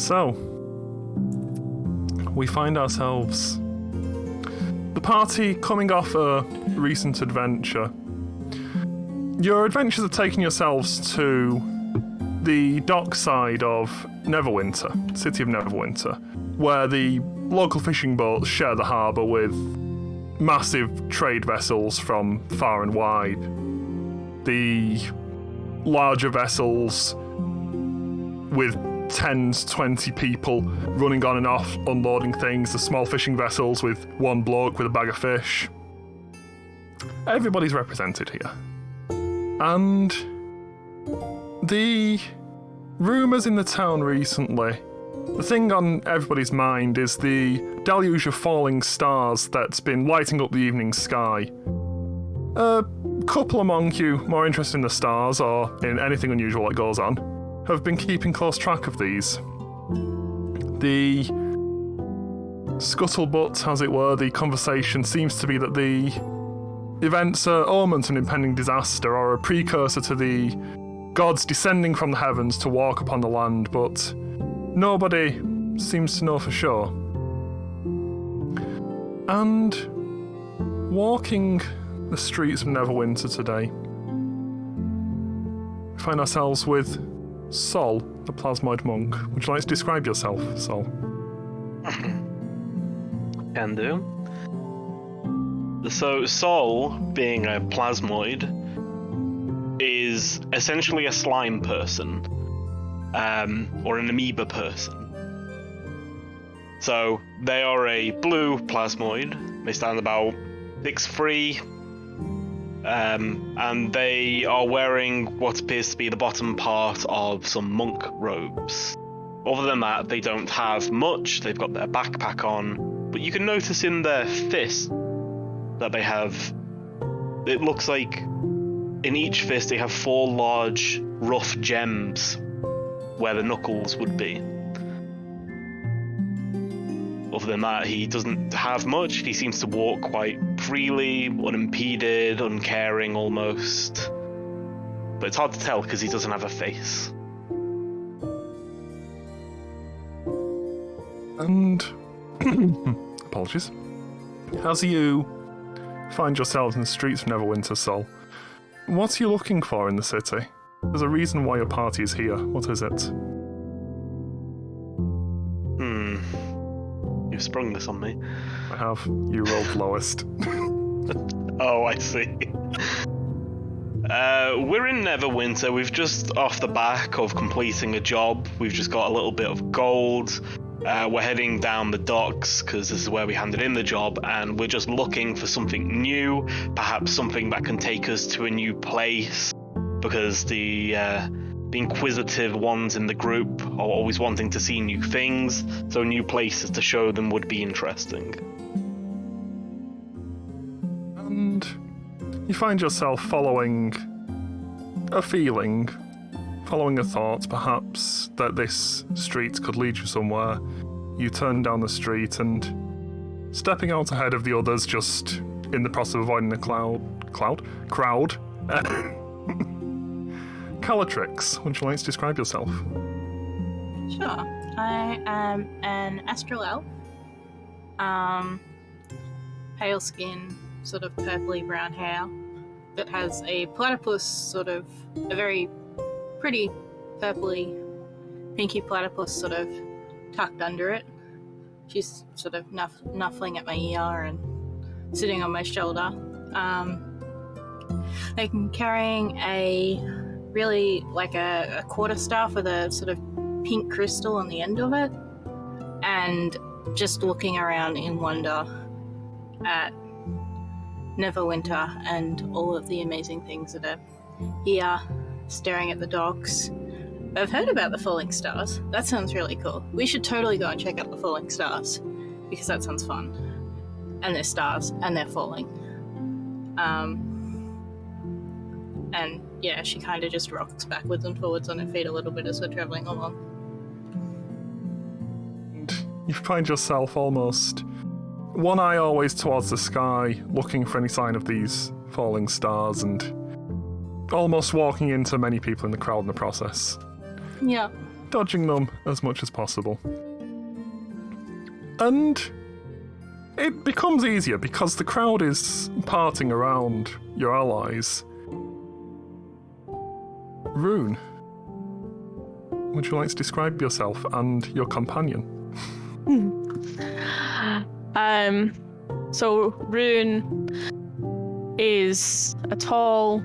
So, we find ourselves, the party coming off a recent adventure. Your adventures have taken yourselves to the dockside of Neverwinter, city of Neverwinter, where the local fishing boats share the harbour with massive trade vessels from far and wide. The larger vessels with 10 to 20 people running on and off, unloading things, the small fishing vessels with one bloke with a bag of fish. Everybody's represented here. And the rumours in the town recently, the thing on everybody's mind is the deluge of falling stars that's been lighting up the evening sky. A couple among you, more interested in the stars or in anything unusual that goes on, have been keeping close track of these. The scuttlebutt, as it were, the conversation seems to be that the events are omens of an impending disaster or a precursor to the gods descending from the heavens to walk upon the land, but nobody seems to know for sure. And walking the streets of Neverwinter today, we find ourselves with Sol, the plasmoid monk. Would you like to describe yourself, Sol? Can do. So, Sol, being a plasmoid, is essentially a slime person, or an amoeba person. So, they are a blue plasmoid. They stand about 6'3", and they are wearing what appears to be the bottom part of some monk robes. Other than that, they don't have much. They've got their backpack on, but you can notice in their fist that they have, it looks like in each fist they have 4 large rough gems where the knuckles would be. Other than that, he doesn't have much. He seems to walk quite freely, unimpeded, uncaring almost. But it's hard to tell because he doesn't have a face. And apologies. As you find yourselves in the streets of Neverwinter, Sol, what are you looking for in the city? There's a reason why your party is here. What is it? You've sprung this on me. I have. You rolled lowest. Oh, I see. We're in Neverwinter. We've just off the back of completing a job. We've just got a little bit of gold. We're heading down the docks because this is where we handed in the job, and we're just looking for something new, perhaps something that can take us to a new place, because the inquisitive ones in the group are always wanting to see new things, so new places to show them would be interesting. And you find yourself following a feeling, following a thought, perhaps, that this street could lead you somewhere. You turn down the street and, stepping out ahead of the others, just in the process of avoiding the crowd. Calatrix, would you like to describe yourself? Sure. I am an astral elf. Pale skin, sort of purpley brown hair, that has a platypus, sort of a very pretty purpley pinky platypus sort of tucked under it. She's sort of nuffling at my ear and sitting on my shoulder. Like carrying a really like a quarterstaff with a sort of pink crystal on the end of it, and just looking around in wonder at Neverwinter and all of the amazing things that are here, staring at the docks. I've heard about the falling stars. That sounds really cool. We should totally go and check out the falling stars, because that sounds fun. And they're stars, and they're falling. And yeah, she kind of just rocks backwards and forwards on her feet a little bit as we're travelling along. And you find yourself almost one eye always towards the sky, looking for any sign of these falling stars, and almost walking into many people in the crowd in the process. Yeah. dodging them as much as possible. And it becomes easier because the crowd is parting around your allies. Rune, would you like to describe yourself and your companion? So Rune is a tall,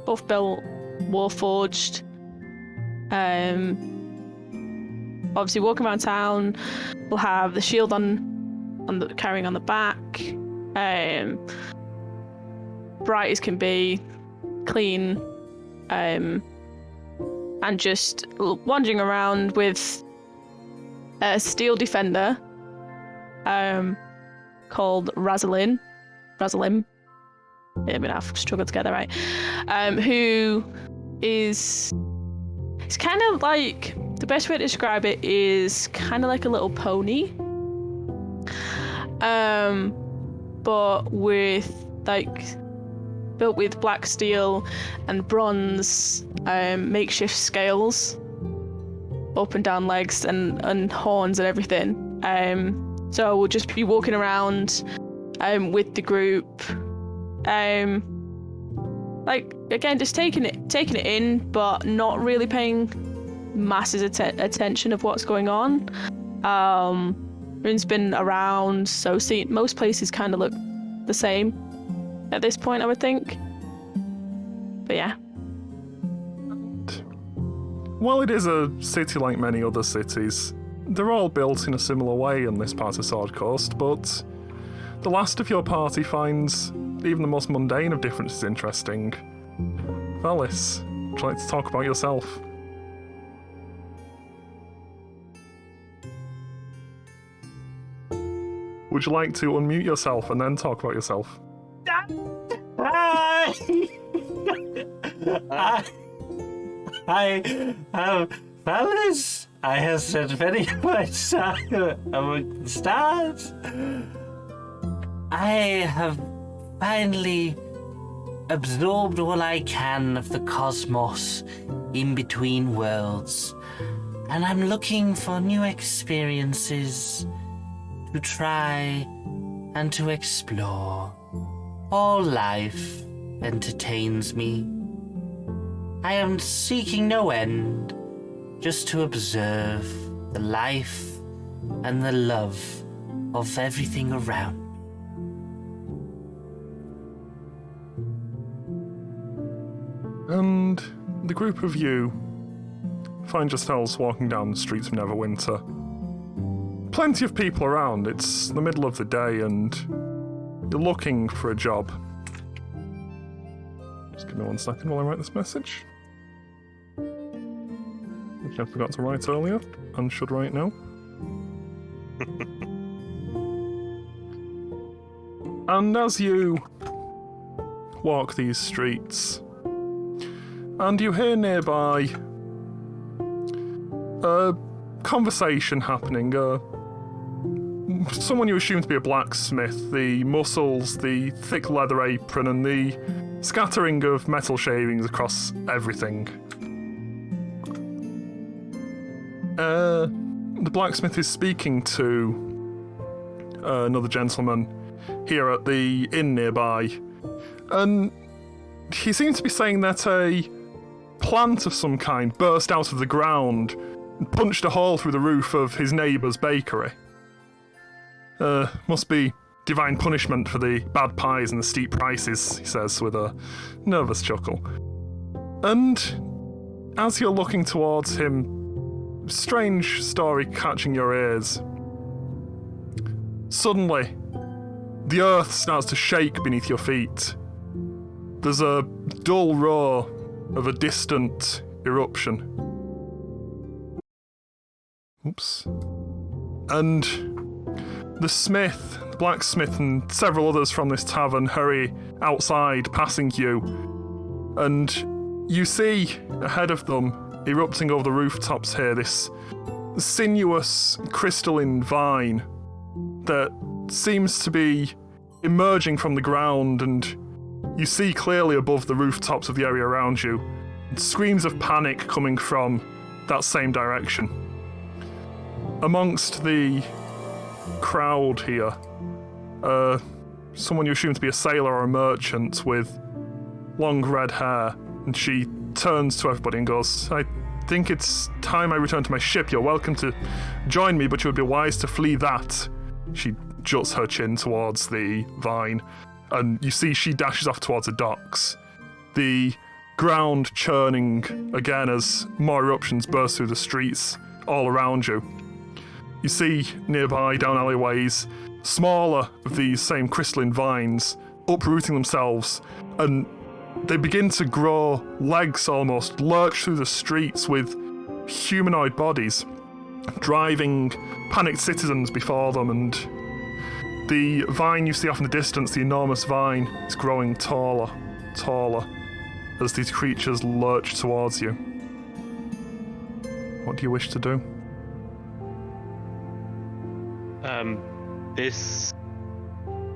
buff built, warforged. Obviously walking around town, we'll have the shield carrying on the back. Bright as can be, clean, and just wandering around with a steel defender called Razalim. Yeah, I mean, I've struggled to get that right. Who is... It's kind of like... The best way to describe it is kind of like a little pony. But with, like... built with black steel and bronze makeshift scales up and down legs and horns and everything. So we'll just be walking around with the group, like again just taking it in, but not really paying massive attention of what's going on. Rune's been around, so most places kind of look the same at this point, I would think. But yeah. While it is a city like many other cities, they're all built in a similar way in this part of Sword Coast, but the last of your party finds even the most mundane of differences interesting. Valis, would you like to talk about yourself? Would you like to unmute yourself and then talk about yourself? Hi! Fellas, I have said very much among the stars. I have finally absorbed all I can of the cosmos in between worlds, and I'm looking for new experiences to try and to explore. All life entertains me. I am seeking no end, just to observe the life and the love of everything around. And the group of you find yourselves walking down the streets of Neverwinter. Plenty of people around. It's the middle of the day and you're looking for a job. Just give me 1 second while I write this message, which I forgot to write earlier and should write now. And as you walk these streets, and you hear nearby a conversation happening, someone you assume to be a blacksmith, the muscles, the thick leather apron, and the scattering of metal shavings across everything. The blacksmith is speaking to another gentleman here at the inn nearby, and he seems to be saying that a plant of some kind burst out of the ground and punched a hole through the roof of his neighbour's bakery. Must be divine punishment for the bad pies and the steep prices, he says with a nervous chuckle. And as you're looking towards him, strange story catching your ears. Suddenly, the earth starts to shake beneath your feet. There's a dull roar of a distant eruption. Oops. And the smith, the blacksmith, and several others from this tavern hurry outside, passing you. And you see ahead of them, erupting over the rooftops here, this sinuous crystalline vine that seems to be emerging from the ground, and you see clearly above the rooftops of the area around you. Screams of panic coming from that same direction. Amongst the crowd here, someone you assume to be a sailor or a merchant with long red hair, and she turns to everybody and goes, I think it's time I return to my ship. You're welcome to join me, but you would be wise to flee that. She juts her chin towards the vine, and you see she dashes off towards the docks. The ground churning again as more eruptions burst through the streets all around you. You see nearby, down alleyways, smaller of these same crystalline vines uprooting themselves, and they begin to grow legs almost, lurch through the streets with humanoid bodies, driving panicked citizens before them, and the vine you see off in the distance, the enormous vine, is growing taller, as these creatures lurch towards you. What do you wish to do? This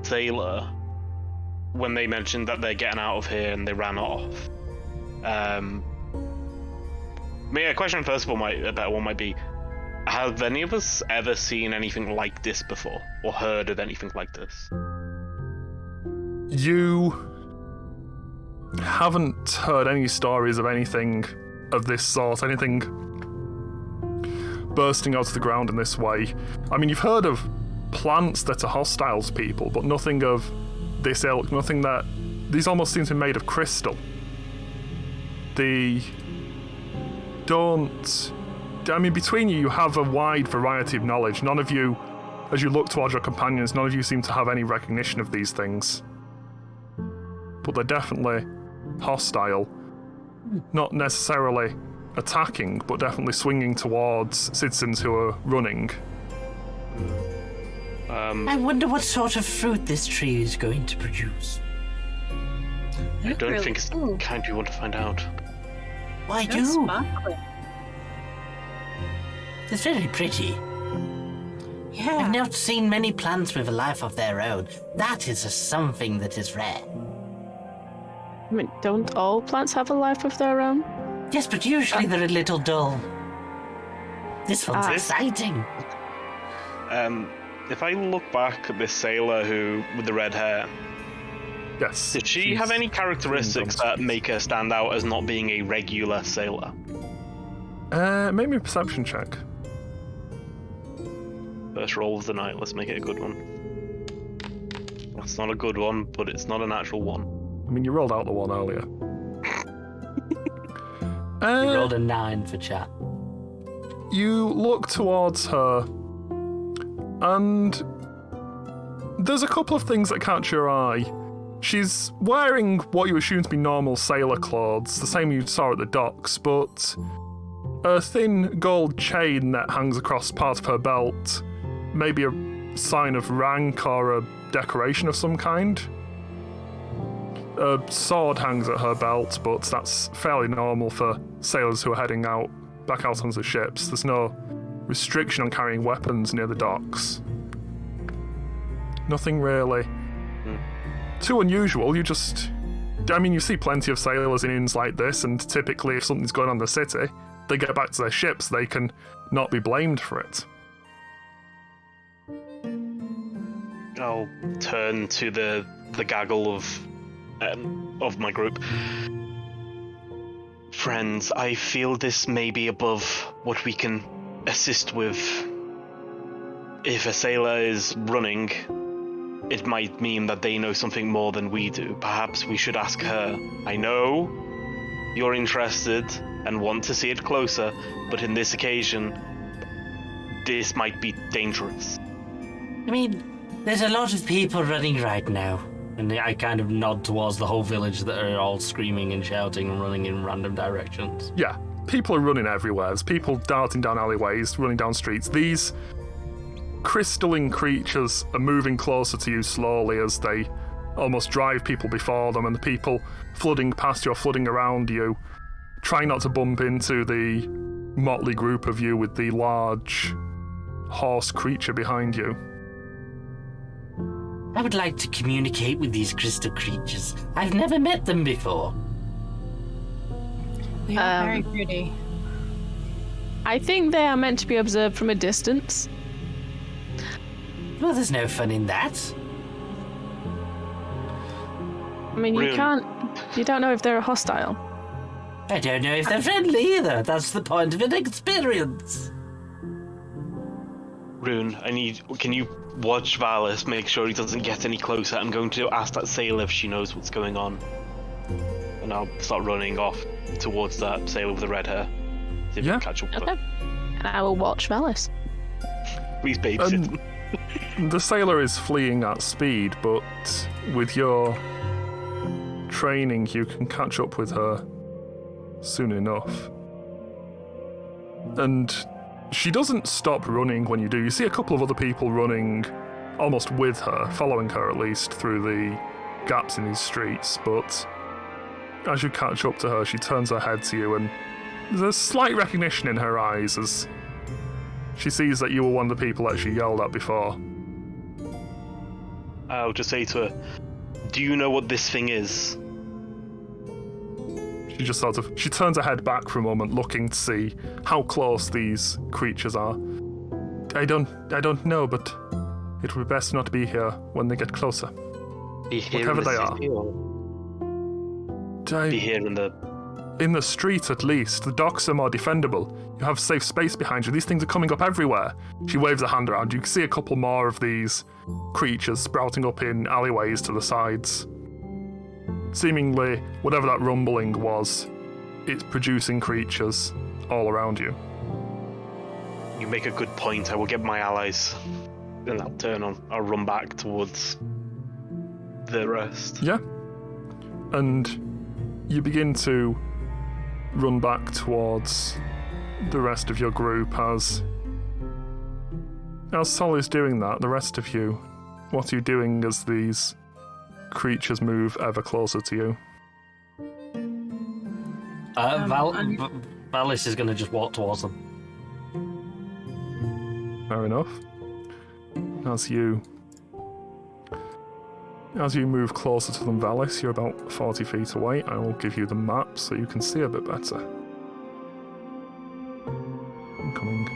sailor, when they mentioned that they're getting out of here and they ran off, a question first of all a better one might be, have any of us ever seen anything like this before, or heard of anything like this? You haven't heard any stories of anything of this sort, anything bursting out of the ground in this way. I mean, you've heard of plants that are hostile to people, but nothing of this ilk, nothing that... These almost seem to be made of crystal. Between you have a wide variety of knowledge. None of you, as you look towards your companions, none of you seem to have any recognition of these things. But they're definitely hostile. Not necessarily attacking, but definitely swinging towards citizens who are running. I wonder what sort of fruit this tree is going to produce. I don't think it's the kind you want to find out. Why That's do? sparkly. It's very pretty. Yeah. I've not seen many plants with a life of their own. That is something that is rare. I mean, don't all plants have a life of their own? Yes, but usually they're a little dull. This one's Ah. exciting. If I look back at this sailor with the red hair, Yes. did she she's have any characteristics that make her stand out as not being a regular sailor? Make me a perception check. First roll of the night, let's make it a good one. That's not a good one, but it's not a natural one. I mean, you rolled out the one earlier. We rolled a 9 for chat. You look towards her, and there's a couple of things that catch your eye. She's wearing what you assume to be normal sailor clothes, the same you saw at the docks, but a thin gold chain that hangs across part of her belt, maybe a sign of rank or a decoration of some kind. A sword hangs at her belt, but that's fairly normal for sailors who are heading back out onto the ships. There's no restriction on carrying weapons near the docks. Nothing really too unusual. You see plenty of sailors in inns like this, and typically if something's going on in the city, they get back to their ships, they can not be blamed for it. I'll turn to the gaggle of my group. Friends, I feel this may be above what we can assist with. If a sailor is running, it might mean that they know something more than we do. Perhaps we should ask her. I know you're interested and want to see it closer, but in this occasion, this might be dangerous. I mean, there's a lot of people running right now. And I kind of nod towards the whole village that are all screaming and shouting and running in random directions. Yeah, people are running everywhere. There's people darting down alleyways, running down streets. These crystalline creatures are moving closer to you slowly as they almost drive people before them, and the people flooding past you or flooding around you, trying not to bump into the motley group of you with the large horse creature behind you. I would like to communicate with these crystal creatures. I've never met them before. They are very pretty. I think they are meant to be observed from a distance. Well, there's no fun in that. I mean, you Rune. you don't know if they're hostile. I don't know if they're friendly either. That's the point of an experience. Rune, can you watch Valis, make sure he doesn't get any closer? I'm going to ask that sailor if she knows what's going on. And I'll start running off towards that sailor with the red hair. See if we Yeah. can catch up with Okay. And I will watch Valis. her. Please babysit. The sailor is fleeing at speed, but with your training, you can catch up with her soon enough. And she doesn't stop running when you do. You see a couple of other people running almost with her, following her at least, through the gaps in these streets, but as you catch up to her, she turns her head to you, and there's a slight recognition in her eyes as she sees that you were one of the people that she yelled at before. I'll just say to her, do you know what this thing is? She just she turns her head back for a moment, looking to see how close these creatures are. I don't know, but it would be best not to be here when they get closer. Be here Whatever in the they are. city, or be here in the... In the street, at least. The docks are more defendable. You have safe space behind you. These things are coming up everywhere. She waves a hand around. You can see a couple more of these creatures sprouting up in alleyways to the sides. Seemingly, whatever that rumbling was, it's producing creatures all around you. You make a good point. I will get my allies. Then I'll turn on. I'll run back towards the rest. Yeah. And you begin to run back towards the rest of your group as Sol is doing that. The rest of you, what are you doing as these creatures move ever closer to you? Valis is going to just walk towards them. Fair enough. As you move closer to them, Valis, you're about 40 feet away. I will give you the map so you can see a bit better. I'm coming.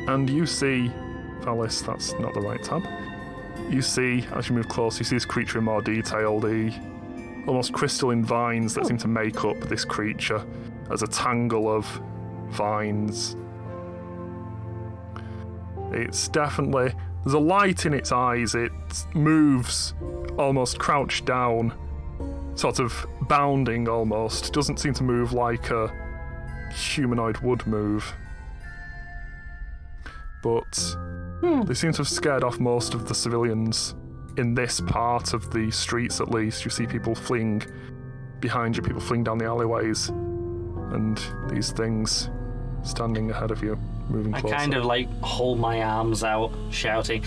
And you see, Valis, that's not the right tab. You see, as you move close, you see this creature in more detail, the almost crystalline vines that seem to make up this creature as a tangle of vines. It's definitely... There's a light in its eyes. It moves almost crouched down, sort of bounding almost. Doesn't seem to move like a humanoid would move. But they seem to have scared off most of the civilians in this part of the streets, at least. You see people fleeing behind you, people fleeing down the alleyways, and these things standing ahead of you, moving closer. I kind of hold my arms out, shouting,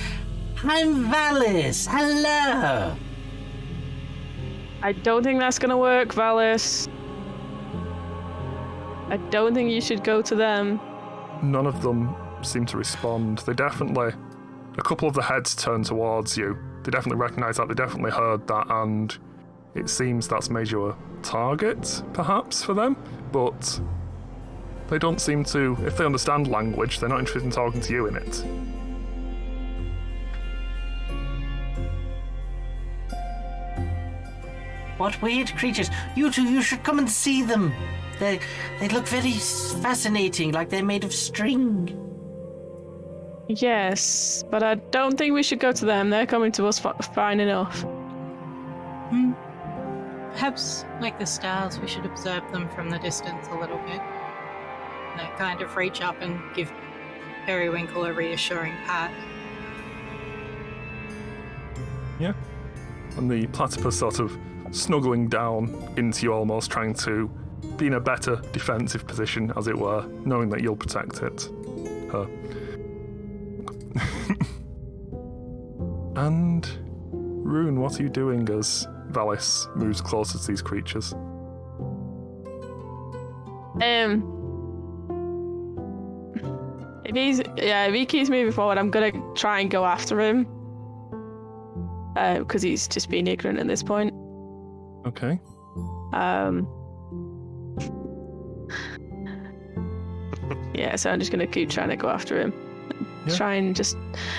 "I'm Valis! Hello!" I don't think that's gonna work, Valis. I don't think you should go to them. None of them seem to respond. They definitely... A couple of the heads turn towards you. They definitely recognise that, they definitely heard that, and it seems that's made you a target, perhaps, for them, but they don't seem to... If they understand language, they're not interested in talking to you in it. What weird creatures. You two, you should come and see them. They look very fascinating, like they're made of string. Yes, but I don't think we should go to them. They're coming to us fine enough. Perhaps, like the stars, we should observe them from the distance a little bit. And kind of reach up and give Periwinkle a reassuring pat. Yeah. And the platypus sort of snuggling down into you almost, trying to be in a better defensive position, as it were, knowing that you'll protect it. Her. And Rune, what are you doing as Valis moves closer to these creatures? If he keeps moving forward, I'm gonna try and go after him. Because he's just being ignorant at this point. Yeah, so I'm just gonna keep trying to go after him. Yeah. Try and just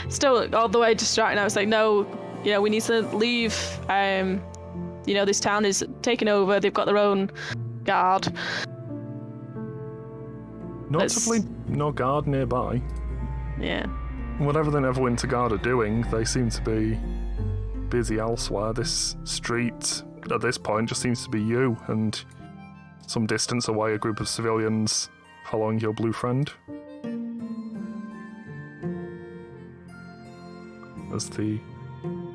still all the way distracted. I was like, no, we need to leave. This town is taken over. They've got their own guard. Notably, no guard nearby. Yeah. Whatever the Neverwinter Guard are doing, they seem to be busy elsewhere. This street, at this point, just seems to be you and some distance away, a group of civilians following your blue friend. As the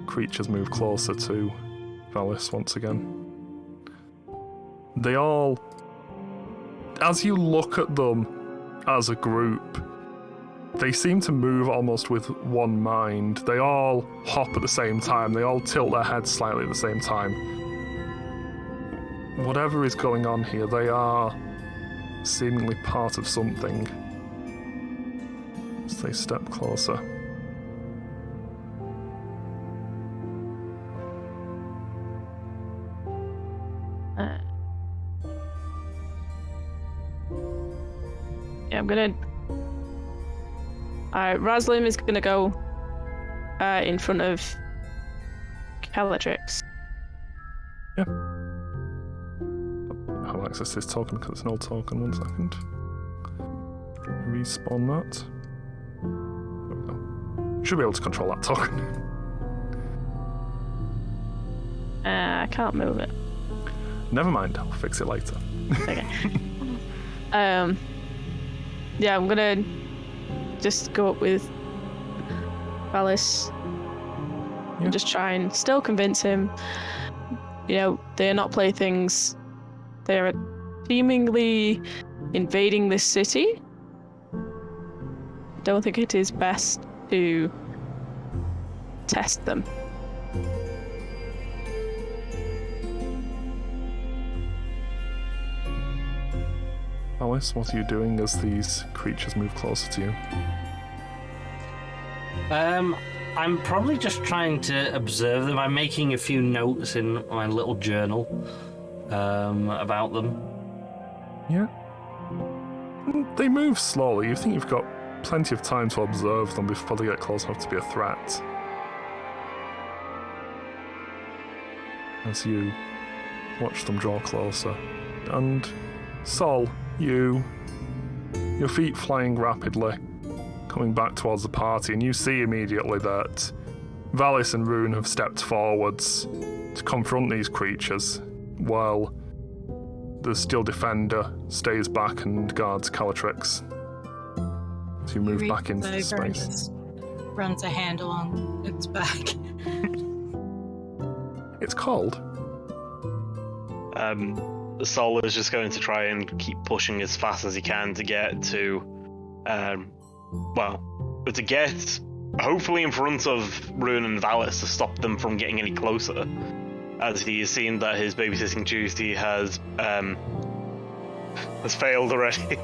creatures move closer to Valis once again. They all, as you look at them as a group, they seem to move almost with one mind. They all hop at the same time. They all tilt their heads slightly at the same time. Whatever is going on here, they are seemingly part of something. As they step closer. I'm gonna. Raslim is gonna go in front of Xaryxis. Yeah. I'll access this token because it's an old token. 1 second. Respawn that. There we go. Should be able to control that token. I can't move it. Never mind, I'll fix it later. Okay. Yeah, I'm gonna just go up with Valis and just try and still convince him. They're not playthings. They're seemingly invading this city. Don't think it is best to test them. Alice, what are you doing as these creatures move closer to you? I'm probably just trying to observe them. I'm making a few notes in my little journal about them. Yeah. They move slowly. You think you've got plenty of time to observe them before they get close enough to be a threat. As you watch them draw closer. And Sol, your feet flying rapidly, coming back towards the party, and you see immediately that Valis and Rune have stepped forwards to confront these creatures, while the Steel Defender stays back and guards Xaryxis. So you move back into the over and space. just runs a hand along its back. It's cold. Sol is just going to try and keep pushing as fast as he can to get to, hopefully in front of Rune and Valis to stop them from getting any closer, as he has seen that his babysitting duty has failed already.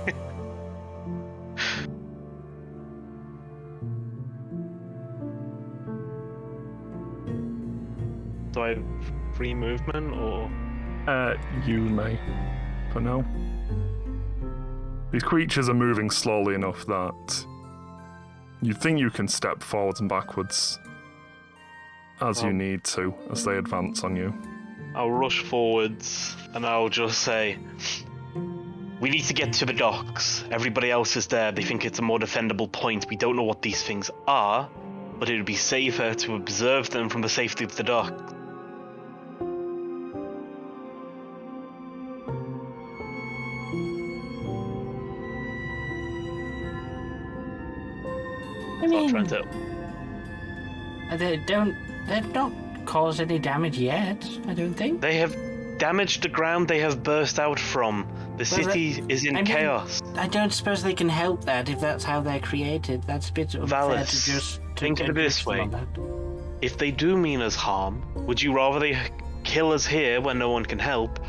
Do I have free movement, or...? You may, for now. These creatures are moving slowly enough that you think you can step forwards and backwards as you need to, as they advance on you. I'll rush forwards and I'll just say, we need to get to the docks. Everybody else is there. They think it's a more defendable point. We don't know what these things are, but it would be safer to observe them from the safety of the dock. They've not caused any damage yet, I don't think. They have damaged the ground they have burst out from. The city is in chaos. I don't suppose they can help that if that's how they're created. That's a bit unfair Valis, to just... think of it this way. If they do mean us harm, would you rather they kill us here where no one can help,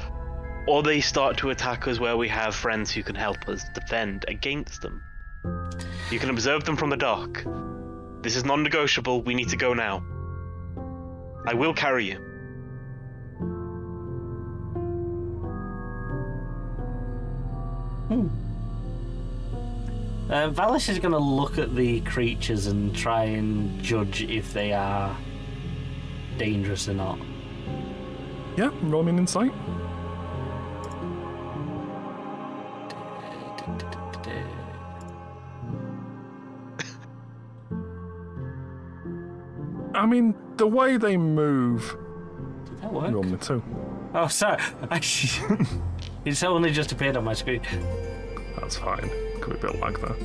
or they start to attack us where we have friends who can help us defend against them? You can observe them from the dock. This is non-negotiable. We need to go now. I will carry you. Valis is going to look at the creatures and try and judge if they are dangerous or not. Yeah, roll me an insight. I mean, the way they move. Did that work? Roll me 2. Oh, sorry. It's only just appeared on my screen. That's fine. Could be a bit lag there.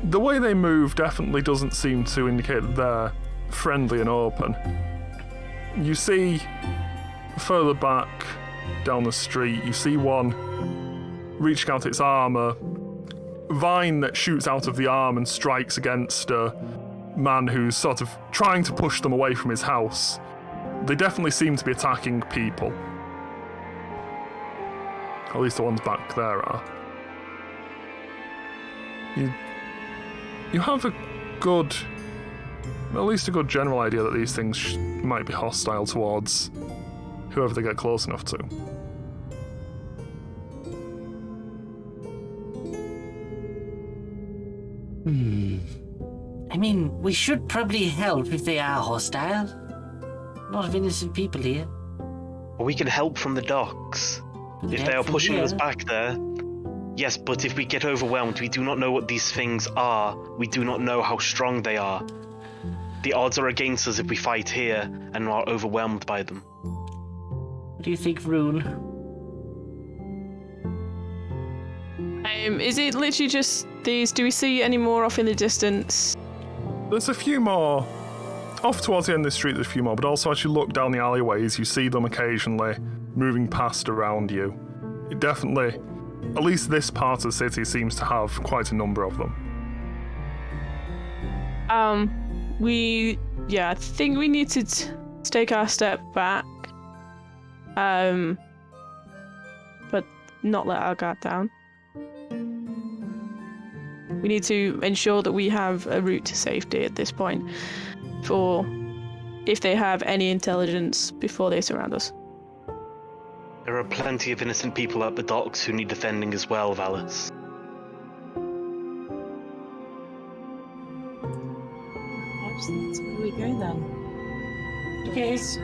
The way they move definitely doesn't seem to indicate that they're friendly and open. You see further back down the street, you see one reaching out its arm, a vine that shoots out of the arm and strikes against a man who's sort of trying to push them away from his house. They definitely seem to be attacking people. At least the ones back there are. You have at least a good general idea that these things might be hostile towards whoever they get close enough to. I mean, we should probably help if they are hostile. A lot of innocent people here. We can help from the docks. If they are pushing us back there. Yes, but if we get overwhelmed, we do not know what these things are. We do not know how strong they are. The odds are against us if we fight here and are overwhelmed by them. What do you think, Rune? Is it literally just these? Do we see any more off in the distance? There's a few more. Off towards the end of the street, there's a few more, but also as you look down the alleyways, you see them occasionally moving past around you. It definitely, at least this part of the city, seems to have quite a number of them. I think we need to take our step back. But not let our guard down. We need to ensure that we have a route to safety at this point, for if they have any intelligence before they surround us. There are plenty of innocent people at the docks who need defending as well, Valis. Perhaps that's where we go then. Yes.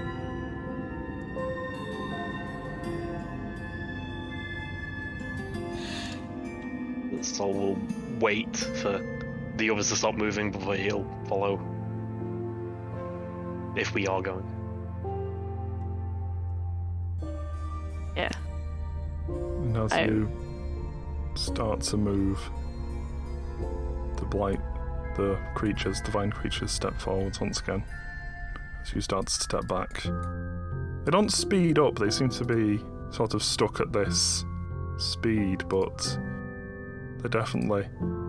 Sol will wait for the others to stop moving before he'll follow. If we are going. Yeah. And as you start to move, the divine creatures step forwards once again. As you start to step back. They don't speed up, they seem to be sort of stuck at this speed, but they're definitely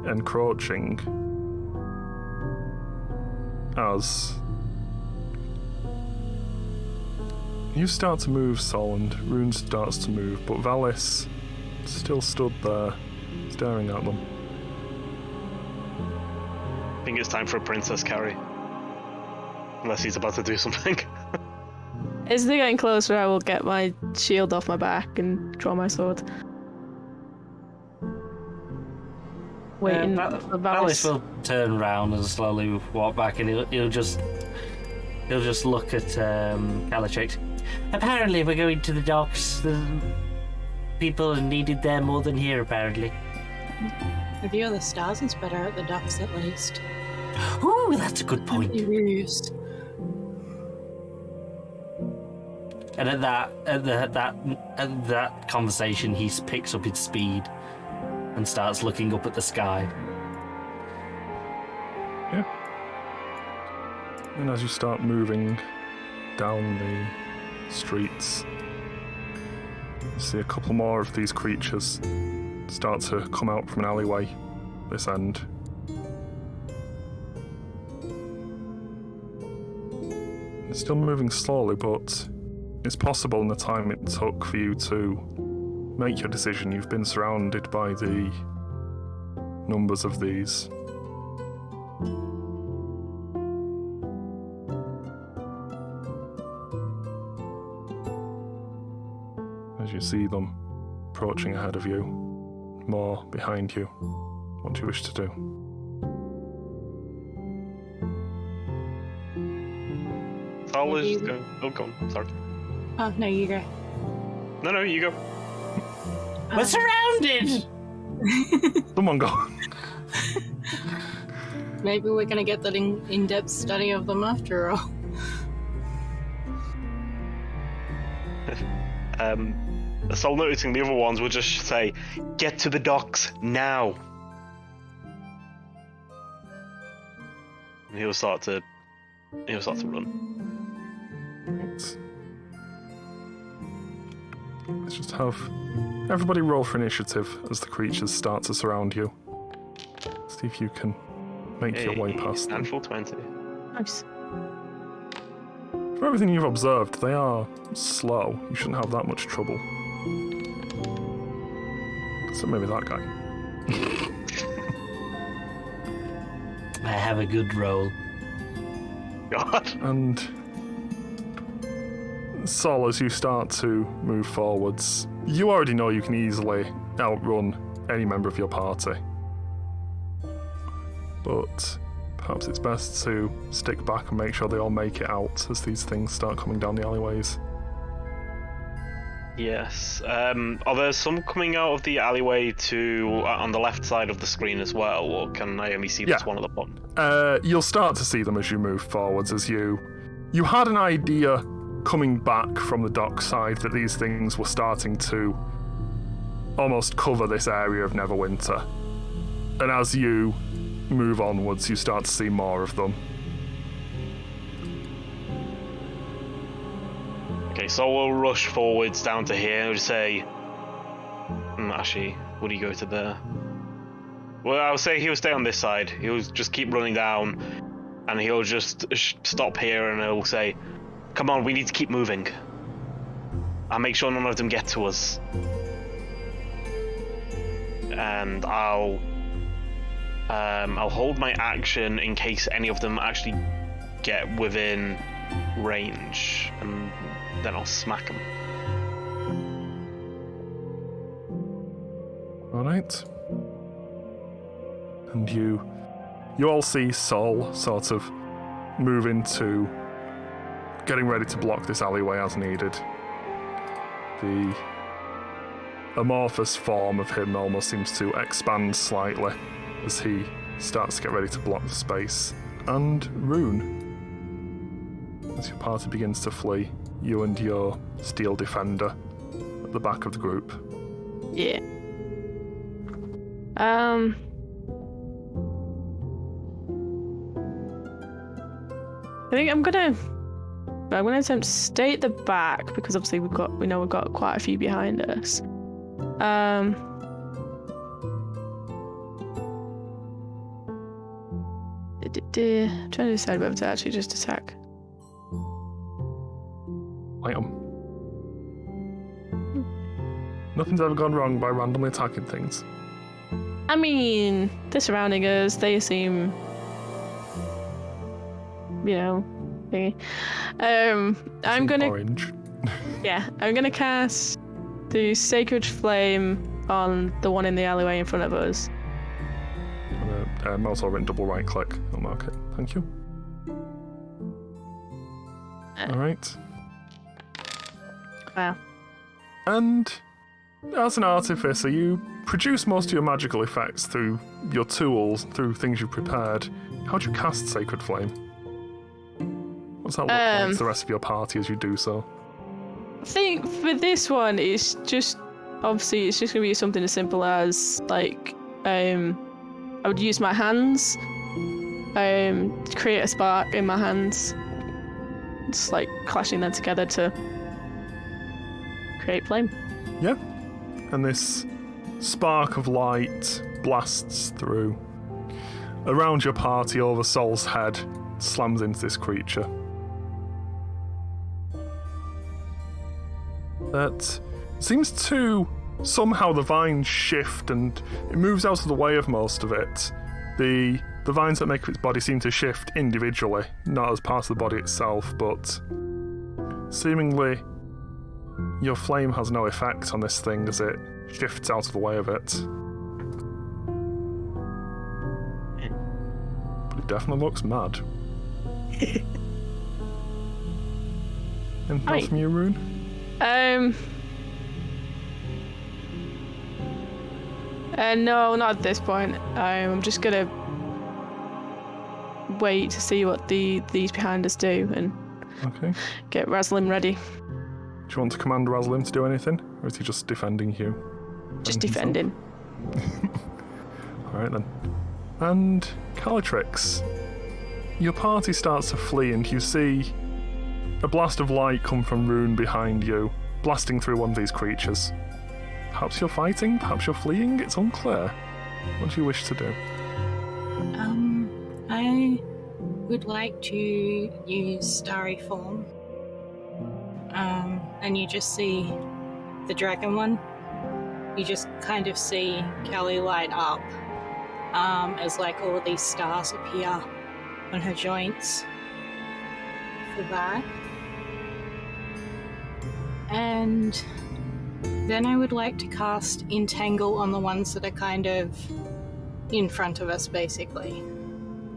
encroaching as you start to move, Sol, and Rune starts to move, but Valis still stood there, staring at them. I think it's time for a princess carry. Unless he's about to do something. As they're getting closer, I will get my shield off my back and draw my sword. Waiting for Valis will turn around and slowly walk back, and he'll just look at Xaryxis. Apparently, we're going to the docks. The people are needed there more than here, apparently. The view of the stars is better at the docks, at least. Ooh, that's a good point. Used. And at that conversation, he picks up his speed and starts looking up at the sky. Yeah. And as you start moving down the streets, you see a couple more of these creatures start to come out from an alleyway this end. It's still moving slowly, but it's possible in the time it took for you to make your decision. You've been surrounded by the numbers of these. As you see them approaching ahead of you, more behind you, What do you wish to do? Sol is just going. Oh, go on. Sorry. Oh, no, you go. No, you go. We're surrounded! Someone go. Maybe we're going to get that in-depth study of them after all. Sol noticing the other ones will just say, "Get to the docks now." And he'll start to run. Let's just have everybody roll for initiative as the creatures start to surround you. See if you can make your way past them. Handful 20. Nice. For everything you've observed, they are slow. You shouldn't have that much trouble. So maybe that guy. I have a good roll. God. And Sol, as you start to move forwards, you already know you can easily outrun any member of your party. But perhaps it's best to stick back and make sure they all make it out as these things start coming down the alleyways. Yes. Are there some coming out of the alleyway to on the left side of the screen as well, or can I only see this one at the bottom? You'll start to see them as you move forwards. As you had an idea coming back from the dock side that these things were starting to almost cover this area of Neverwinter, and as you move onwards, you start to see more of them. Okay, so we'll rush forwards down to here and say, actually, would he go to there? Well, I'll say he'll stay on this side. He'll just keep running down, and he'll just stop here, and he'll say, "Come on, we need to keep moving. I'll make sure none of them get to us." And I'll hold my action in case any of them actually get within range, and then I'll smack them. Alright. And you all see Sol sort of move into getting ready to block this alleyway as needed. The amorphous form of him almost seems to expand slightly as he starts to get ready to block the space. And Rune, as your party begins to flee, you and your steel defender at the back of the group. Yeah. I think I'm gonna attempt to stay at the back because obviously we've got quite a few behind us. I'm trying to decide whether to actually just attack. Light 'em. Nothing's ever gone wrong by randomly attacking things. I mean, they're surrounding us. They seem, thingy. I'm gonna. Orange. Yeah, I'm gonna cast the Sacred Flame on the one in the alleyway in front of us. Also written double right click. I'll mark it. Thank you. Alright. Wow. And as an artificer, you produce most of your magical effects through your tools, through things you've prepared. How do you cast Sacred Flame? What's that look like to the rest of your party as you do so? I think for this one, it's just going to be something as simple as I would use my hands to create a spark in my hands, just clashing them together to create flame. Yeah. And this spark of light blasts through. Around your party, over Sol's head, slams into this creature. That seems to somehow the vines shift and it moves out of the way of most of it. The vines that make its body seem to shift individually, not as part of the body itself, but seemingly your flame has no effect on this thing as it shifts out of the way of it. definitely looks mad. Anything else from you, Rune? No, not at this point. I'm just gonna wait to see what these behind us do and get Raslim ready. Do you want to command Raslim to do anything, or is he just defending you? Just defending. Alright then. And Cinématique, your party starts to flee and you see a blast of light come from Rune behind you, blasting through one of these creatures. Perhaps you're fighting, perhaps you're fleeing, it's unclear. What do you wish to do? I would like to use starry form. And you just see the dragon one. You just kind of see Kelly light up as like all of these stars appear on her joints for that. And then I would like to cast Entangle on the ones that are kind of in front of us, basically.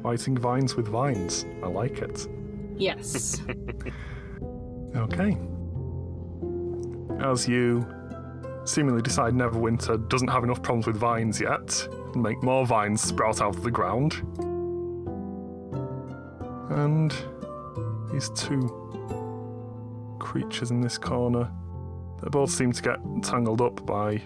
Fighting vines with vines. I like it. Yes. Okay. As you seemingly decide Neverwinter doesn't have enough problems with vines yet, and make more vines sprout out of the ground. And these two creatures in this corner, they both seem to get tangled up by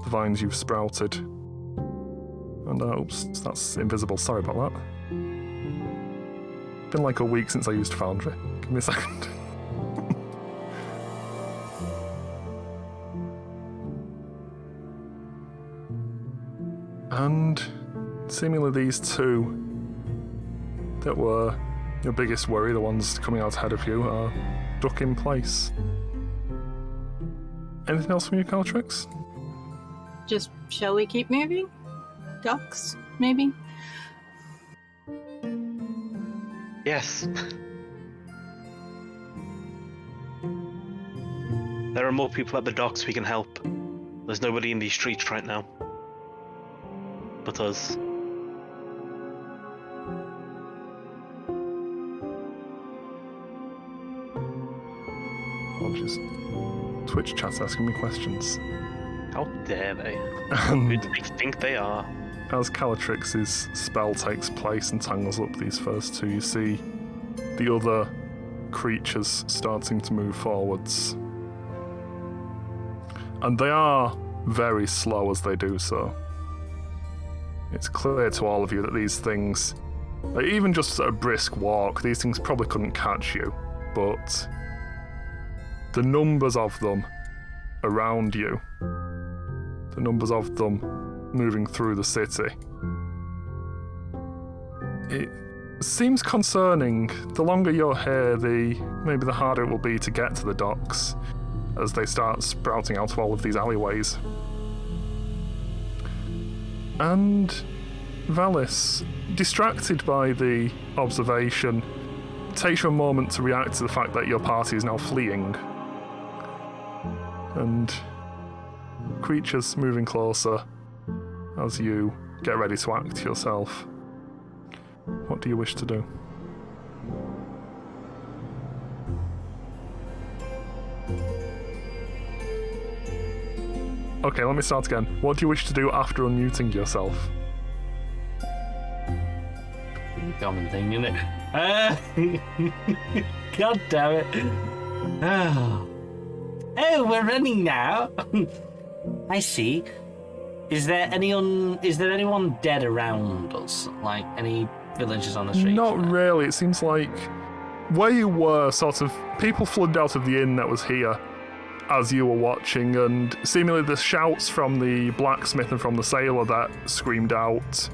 the vines you've sprouted. And oops, that's invisible, sorry about that. Been like a week since I used Foundry. Give me a second. And seemingly these two that were your biggest worry, the ones coming out ahead of you, are stuck in place. Anything else from you, Cinématique? Just, shall we keep moving? Ducks, maybe? Yes. There are more people at the docks we can help. There's nobody in these streets right now. But us. Apologies. Twitch chat's asking me questions. How dare they? And Who do they think they are? as Cinématic's spell takes place and tangles up these first two, you see the other creatures starting to move forwards. And they are very slow as they do so. It's clear to all of you that these things, like even just a brisk walk, these things probably couldn't catch you, but the numbers of them around you, the numbers of them moving through the city, it seems concerning. The longer you're here, maybe the harder it will be to get to the docks as they start sprouting out of all of these alleyways. And Valis, distracted by the observation, takes you a moment to react to the fact that your party is now fleeing. And creatures moving closer as you get ready to act yourself. What do you wish to do? Okay, let me start again. What do you wish to do after unmuting yourself? Common thing, isn't it? God damn it. Oh, we're running now. I see. Is there anyone dead around us? Like any villagers on the street? Not really. It seems like where you were, sort of, people flooded out of the inn that was here as you were watching, and seemingly the shouts from the blacksmith and from the sailor that screamed out.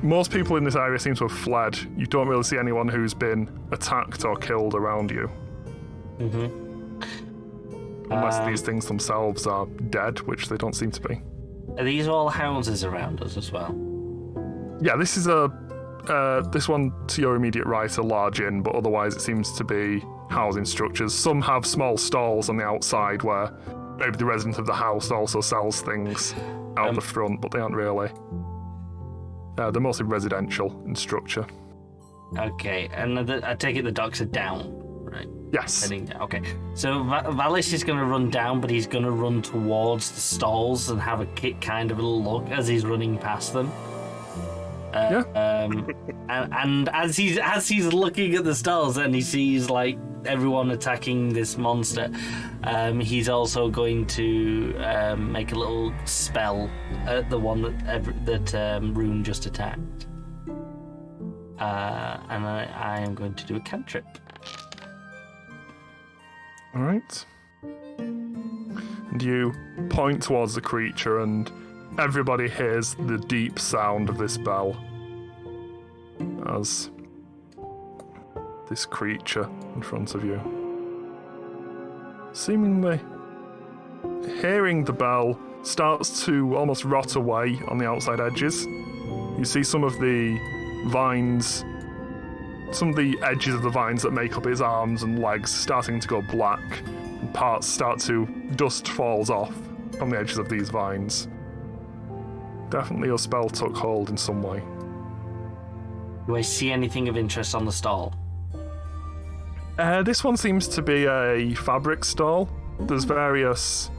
Most people in this area seem to have fled. You don't really see anyone who's been attacked or killed around you. Unless these things themselves are dead, which they don't seem to be. Are these all houses around us as well? Yeah, this is this one to your immediate right, a large inn, but otherwise it seems to be housing structures. Some have small stalls on the outside where maybe the resident of the house also sells things out the front, but they aren't really They're mostly residential in structure. Okay, and I take it the docks are down, right? Yes. Heading down. Okay, so Valis is going to run down, but he's going to run towards the stalls and have a kind of a look as he's running past them. And as he's looking at the stalls and he sees like everyone attacking this monster, he's also going to make a little spell at the one that Rune just attacked. And I am going to do a cantrip. All right. And you point towards the creature, and everybody hears the deep sound of this bell as this creature in front of you, seemingly hearing the bell, starts to almost rot away on the outside edges. You see some of the vines, some of the edges of the vines that make up its arms and legs starting to go black, and parts start to, dust falls off from the edges of these vines. Definitely your spell took hold in some way. Do I see anything of interest on the stall? This one seems to be a fabric stall. There's various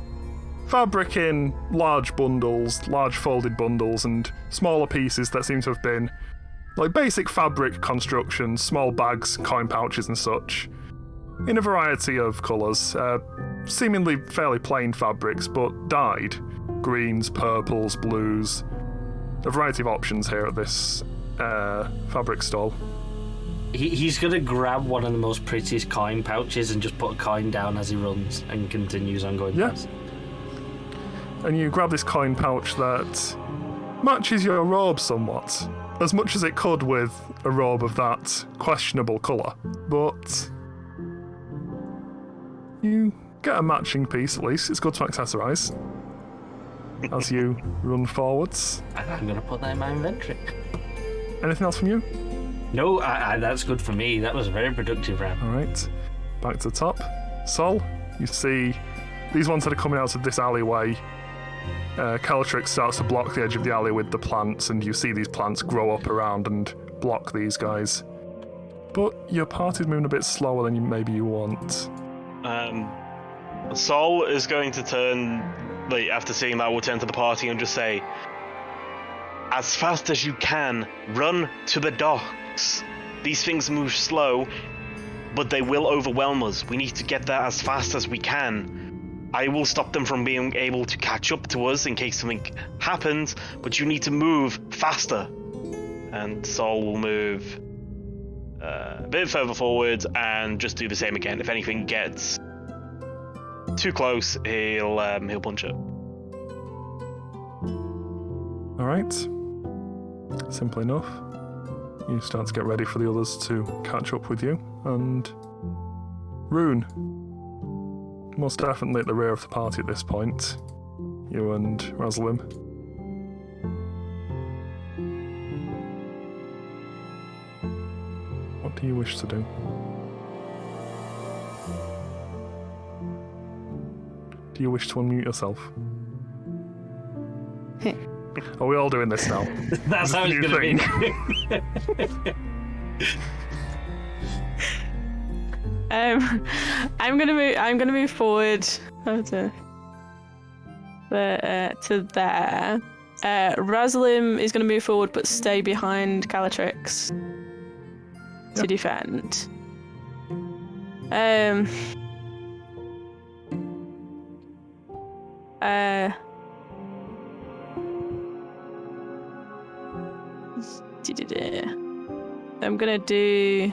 fabric in large bundles, large folded bundles, and smaller pieces that seem to have been like basic fabric constructions, small bags, coin pouches and such, in a variety of colours. Seemingly fairly plain fabrics, but dyed. Greens, purples, blues. A variety of options here at this fabric stall. He's going to grab one of the most prettiest coin pouches and just put a coin down as he runs and continues on going past. And you grab this coin pouch that matches your robe somewhat, as much as it could with a robe of that questionable colour. But you get a matching piece at least. It's good to accessorise as you run forwards. I'm going to put that in my inventory. Anything else from you? No, that's good for me. That was a very productive round. All right, back to the top. Sol, you see these ones that are coming out of this alleyway. Calatrix starts to block the edge of the alley with the plants, and you see these plants grow up around and block these guys. But your party's moving a bit slower than maybe you want. Sol is going to turn, like, after seeing that, will turn to the party and just say, as fast as you can, run to the docks. These things move slow, but they will overwhelm us. We need to get there as fast as we can. I will stop them from being able to catch up to us in case something happens, but you need to move faster. And Sol will move a bit further forward and just do the same again. If anything gets too close, he'll punch it. All right. Simple enough. You start to get ready for the others to catch up with you, and Rune, most definitely at the rear of the party at this point. You and Razlim. What do you wish to do? Do you wish to unmute yourself? Are we all doing this now? That's how it's going to be. I'm gonna move forward to there. Razlim is gonna move forward but stay behind Calatrix to defend. I'm gonna do.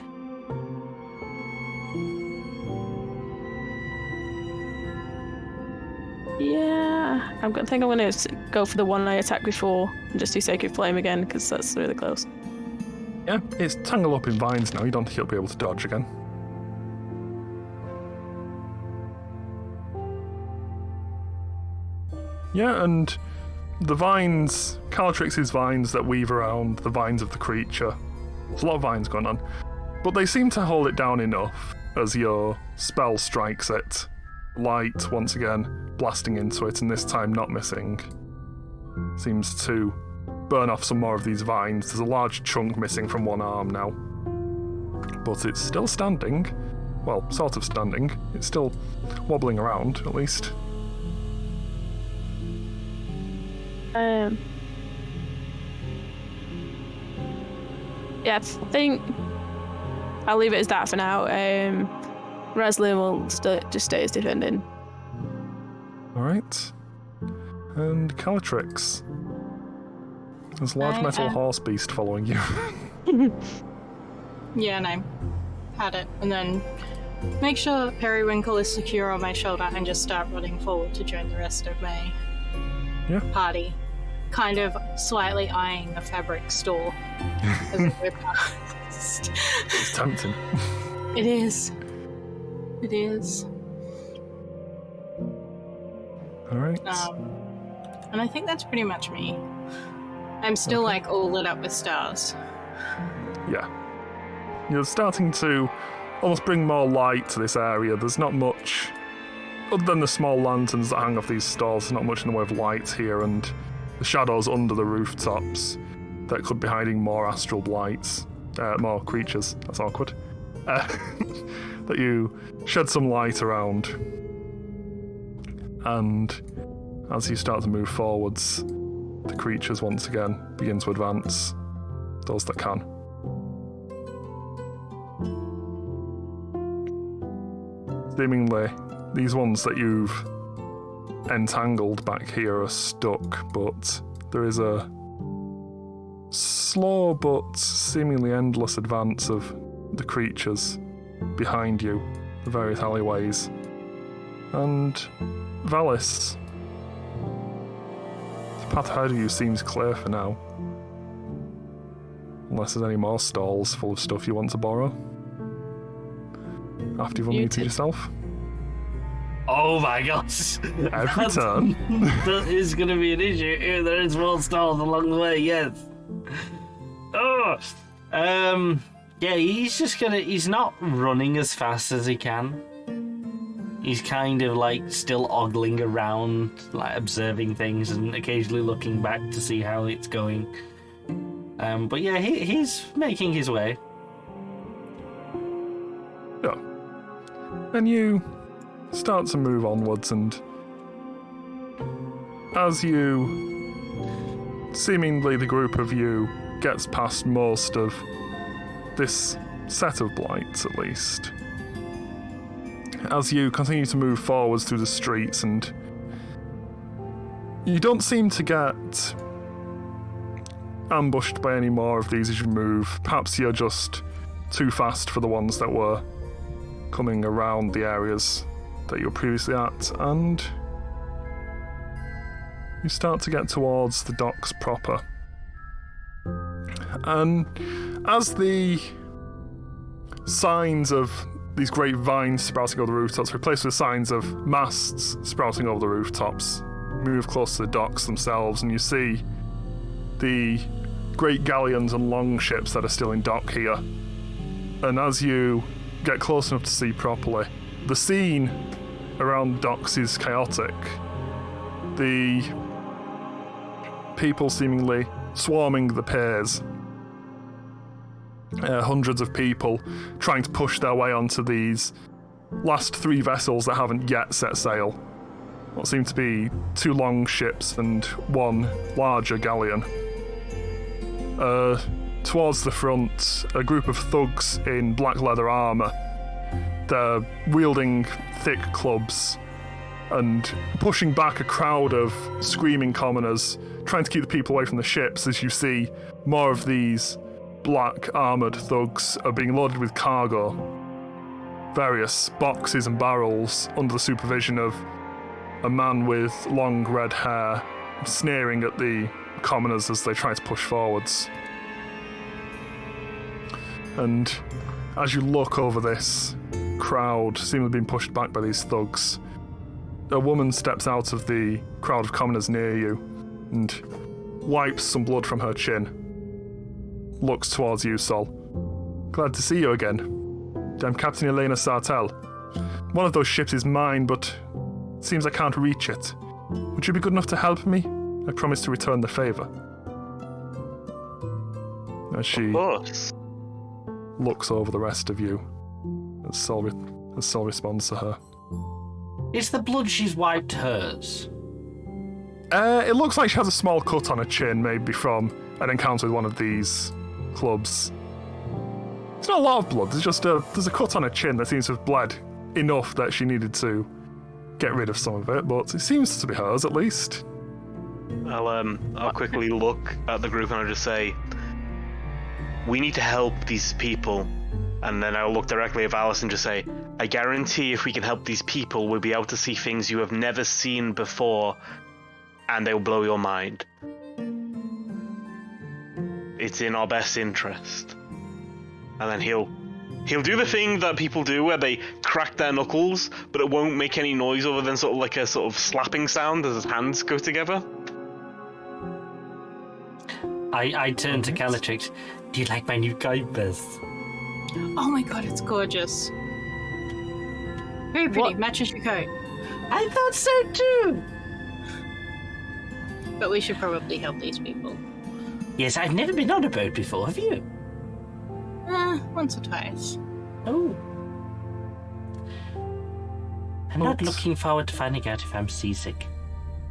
Yeah, I think I'm gonna go for the one I attacked before and just do Sacred Flame again because that's really close. Yeah, it's tangled up in vines now. You don't think you'll be able to dodge again. Yeah, and the vines, Calatrix's vines that weave around the vines of the creature. There's a lot of vines going on, but they seem to hold it down enough as your spell strikes it. Light, once again, blasting into it, and this time not missing. Seems to burn off some more of these vines. There's a large chunk missing from one arm now. But it's still standing. Well, sort of standing. It's still wobbling around, at least. Yeah, I think I'll leave it as that for now. Raslin will just stay as defending. Alright. And Calatrix. There's a large metal horse beast following you. Yeah, and I had it. And then make sure Periwinkle is secure on my shoulder and just start running forward to join the rest of my party. Kind of slightly eyeing the fabric store as we go past. It's tempting. It is. It is. Alright. And I think that's pretty much me. I'm still like all lit up with stars. Yeah. You're starting to almost bring more light to this area. There's not much, other than the small lanterns that hang off these stalls, there's not much in the way of light here, and the shadows under the rooftops that could be hiding more astral blights, more creatures. That's awkward. That you shed some light around. And as you start to move forwards, the creatures once again begin to advance, those that can. Seemingly, these ones that you've entangled back here are stuck, but there is a slow but seemingly endless advance of the creatures behind you, the various alleyways. And Valis, the path ahead of you seems clear for now. Unless there's any more stalls full of stuff you want to borrow. After you've unmuted yourself. Oh my gosh! Every turn. That is going to be an issue if there is more stalls along the way, yes. Oh! Yeah, he's not running as fast as he can. He's kind of like still ogling around, like observing things and occasionally looking back to see how it's going. But yeah, he's making his way. Yeah. And you start to move onwards, and as you, seemingly the group of you gets past most of this set of blights at least, as you continue to move forwards through the streets, and you don't seem to get ambushed by any more of these as you move. Perhaps you're just too fast for the ones that were coming around the areas that you were previously at, and you start to get towards the docks proper. And as the signs of these great vines sprouting over the rooftops replaced with signs of masts sprouting over the rooftops, move close to the docks themselves, and you see the great galleons and longships that are still in dock here. And as you get close enough to see properly, the scene around the docks is chaotic. The people seemingly swarming the piers. Hundreds of people trying to push their way onto these last 3 vessels that haven't yet set sail. What seem to be 2 long ships and 1 larger galleon. Towards the front, a group of thugs in black leather armour. They're wielding thick clubs and pushing back a crowd of screaming commoners, trying to keep the people away from the ships as you see more of these black armoured thugs are being loaded with cargo. Various boxes and barrels under the supervision of a man with long red hair, sneering at the commoners as they try to push forwards. And as you look over this crowd, seemingly being pushed back by these thugs, a woman steps out of the crowd of commoners near you and wipes some blood from her chin. Looks towards you, Sol. Glad to see you again. I'm Captain Elena Sartell. One of those ships is mine, but it seems I can't reach it. Would you be good enough to help me? I promise to return the favour. as she Of course. looks over the rest of you as Sol responds to her. Is the blood she's wiped hers? It looks like she has a small cut on her chin, maybe from an encounter with one of these clubs. It's not a lot of blood, there's a cut on her chin that seems to have bled enough that she needed to get rid of some of it, but it seems to be hers at least. I'll quickly look at the group and I'll just say, we need to help these people. And then I'll look directly at Alice and just say, I guarantee if we can help these people, we'll be able to see things you have never seen before, and they will blow your mind. It's in our best interest. And then he'll do the thing that people do where they crack their knuckles, but it won't make any noise other than sort of like a sort of slapping sound as his hands go together. I turn to Calatrix. Do you like my new guide vest? Oh my god, it's gorgeous. Very pretty, What? matches your coat. I thought so too! But we should probably help these people. Yes, I've never been on a boat before, have you? Once or twice. Oh. I'm not What? looking forward to finding out if I'm seasick.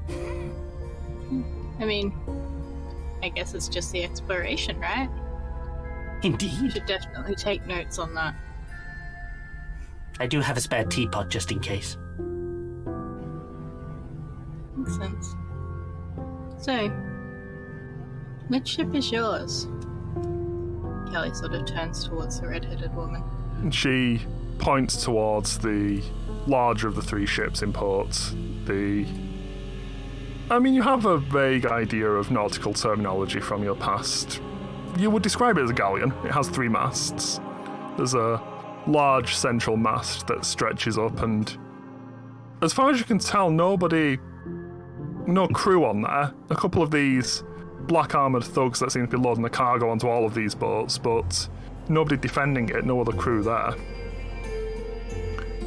I mean, I guess it's just the exploration, right? You Indeed. should definitely take notes on that. I do have a spare teapot just in case. Makes sense. So, which ship is yours? Kelly sort of turns towards the red-headed woman. And she points towards the larger of the three ships in port. I mean, you have a vague idea of nautical terminology from your past. You would describe it as a galleon. It has 3 masts. There's a large central mast that stretches up, and as far as you can tell, no crew on there. A couple of these black armoured thugs that seem to be loading the cargo onto all of these boats, but nobody defending it, no other crew there.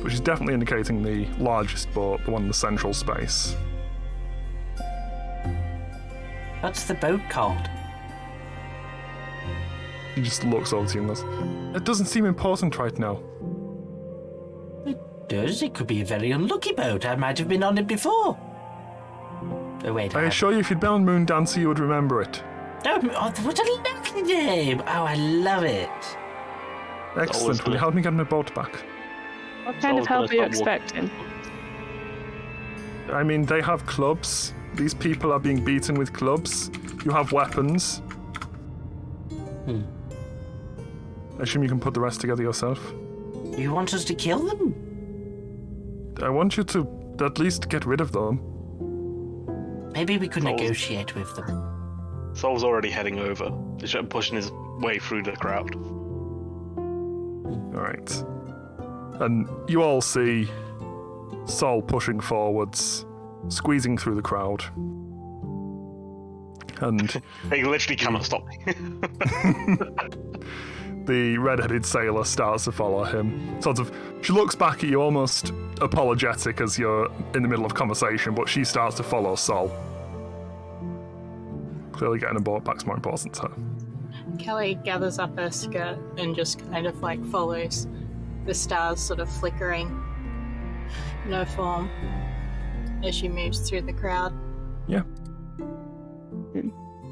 Which is definitely indicating the largest boat, the one in the central space. What's the boat called? He just looks over to you and goes, it doesn't seem important right now. It does. It could be a very unlucky boat. I might have been on it before. Oh, wait. I assure you, if you'd been on Moon Dancer, you would remember it. Oh, what a lovely name. Oh, I love it. Excellent. Will you help me get my boat back? What kind of help are you always gonna expecting? I mean, they have clubs. These people are being beaten with clubs. You have weapons. I assume you can put the rest together yourself. You want us to kill them? I want you to at least get rid of them. Maybe we could Oh. negotiate with them. Sol's already heading over. He's pushing his way through the crowd. Alright. And you all see Sol pushing forwards, squeezing through the crowd. And They literally cannot stop me. the red-headed sailor starts to follow him. She looks back at you almost apologetic as you're in the middle of conversation, but she starts to follow Sol. Clearly getting a boat back's more important to her. Kelly gathers up her skirt and just kind of like follows the stars sort of flickering in her form as she moves through the crowd. Yeah.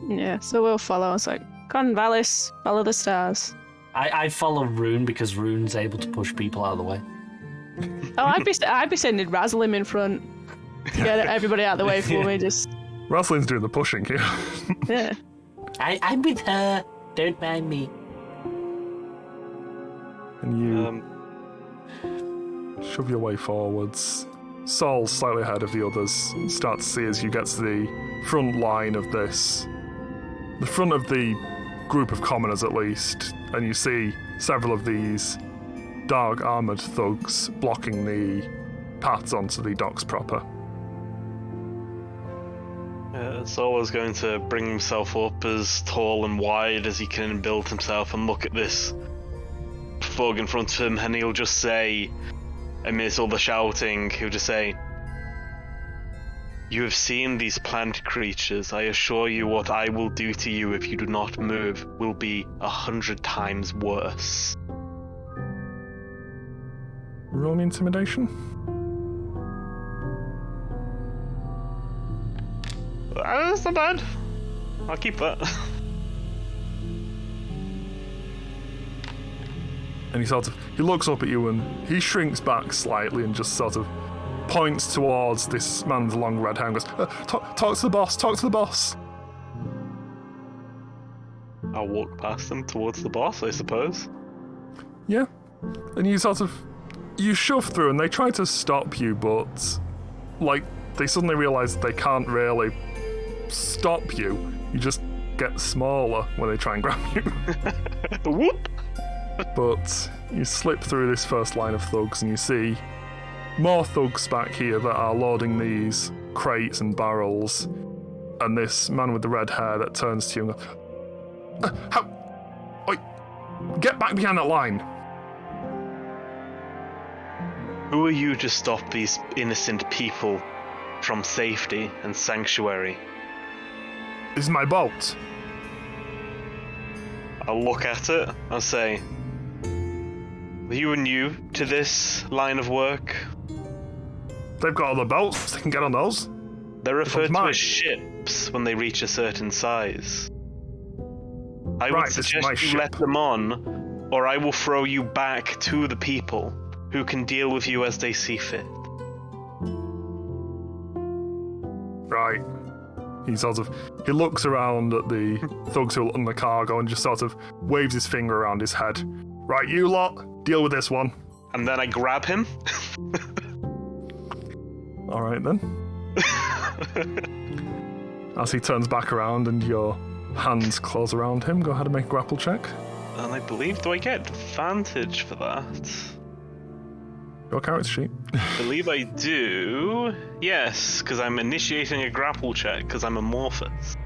Yeah, so we'll follow. It's like, come on, Valis, follow the stars. I follow Rune because Rune's able to push people out of the way. Oh, I'd be sending Razlim in front to get everybody out of the way for me. Just Raslin's doing the pushing here. yeah. I'm with her. Don't mind me. And you shove your way forwards. Sol slightly ahead of the others. Start to see as you get to the front line of this. The front of the group of commoners, at least. And you see several of these dark armoured thugs blocking the paths onto the docks proper. Sol is going to bring himself up as tall and wide as he can build himself and look at this thug in front of him, and he'll just say, amidst all the shouting, he'll just say, You have seen these plant creatures. I assure you what I will do to you if you do not move will be 100 times worse. Roll me intimidation. That's not bad. I'll keep that. And he looks up at you and he shrinks back slightly and just sort of points towards this man with the long red hair and goes, talk to the boss, talk to the boss. I'll walk past them towards the boss, I suppose. Yeah. And you you shove through and they try to stop you, but like they suddenly realise they can't really stop you. You just get smaller when they try and grab you. Whoop! But you slip through this first line of thugs and you see more thugs back here that are loading these crates and barrels, and this man with the red hair that turns to you and goes, how? Oi, get back behind that line. Who are you to stop these innocent people from safety and sanctuary? This is my boat. I'll look at it and say, are you new to this line of work? They've got other boats, they can get on those. They're referred to mine. as ships when they reach a certain size. I Right, would this is suggest my you ship. let them on, or I will throw you back to the people who can deal with you as they see fit. Right. He looks around at the thugs who are on the cargo and just sort of waves his finger around his head. Right, you lot, deal with this one. And then I grab him. All right then. As he turns back around and your hands close around him, go ahead and make a grapple check. And I believe, do I get advantage for that? Your character sheet. I believe I do. Yes, because I'm initiating a grapple check because I'm amorphous.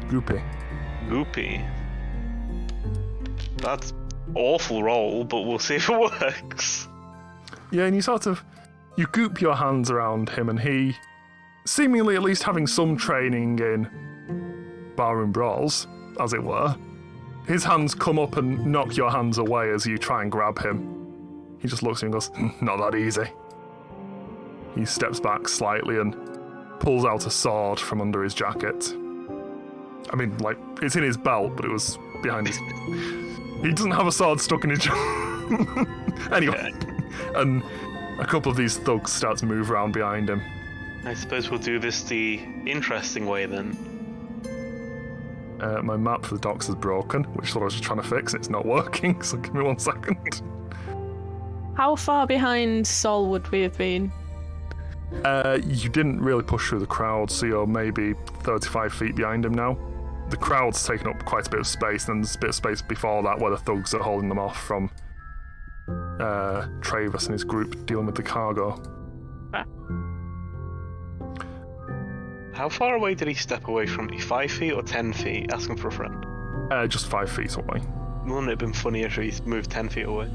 Goopy. Goopy. That's awful roll, but we'll see if it works. Yeah, and you goop your hands around him, and he, seemingly at least having some training in barroom brawls, as it were, his hands come up and knock your hands away as you try and grab him. He just looks at you and goes, not that easy. He steps back slightly and pulls out a sword from under his jacket. I mean, like, it's in his belt, but it was behind his... He doesn't have a sword stuck in his jacket. Anyway, and a couple of these thugs start to move around behind him. I suppose we'll do this the interesting way then. My map for the docks is broken, which is what I was just trying to fix. It's not working, so give me 1 second. How far behind Sol would we have been? You didn't really push through the crowd, so you're maybe 35 feet behind him now. The crowd's taken up quite a bit of space, and there's a bit of space before that where the thugs are holding them off from Travis and his group dealing with the cargo. How far away did he step away from me? 5 feet or 10 feet? Asking for a friend. Just 5 feet away. Wouldn't it have been funnier if he moved 10 feet away?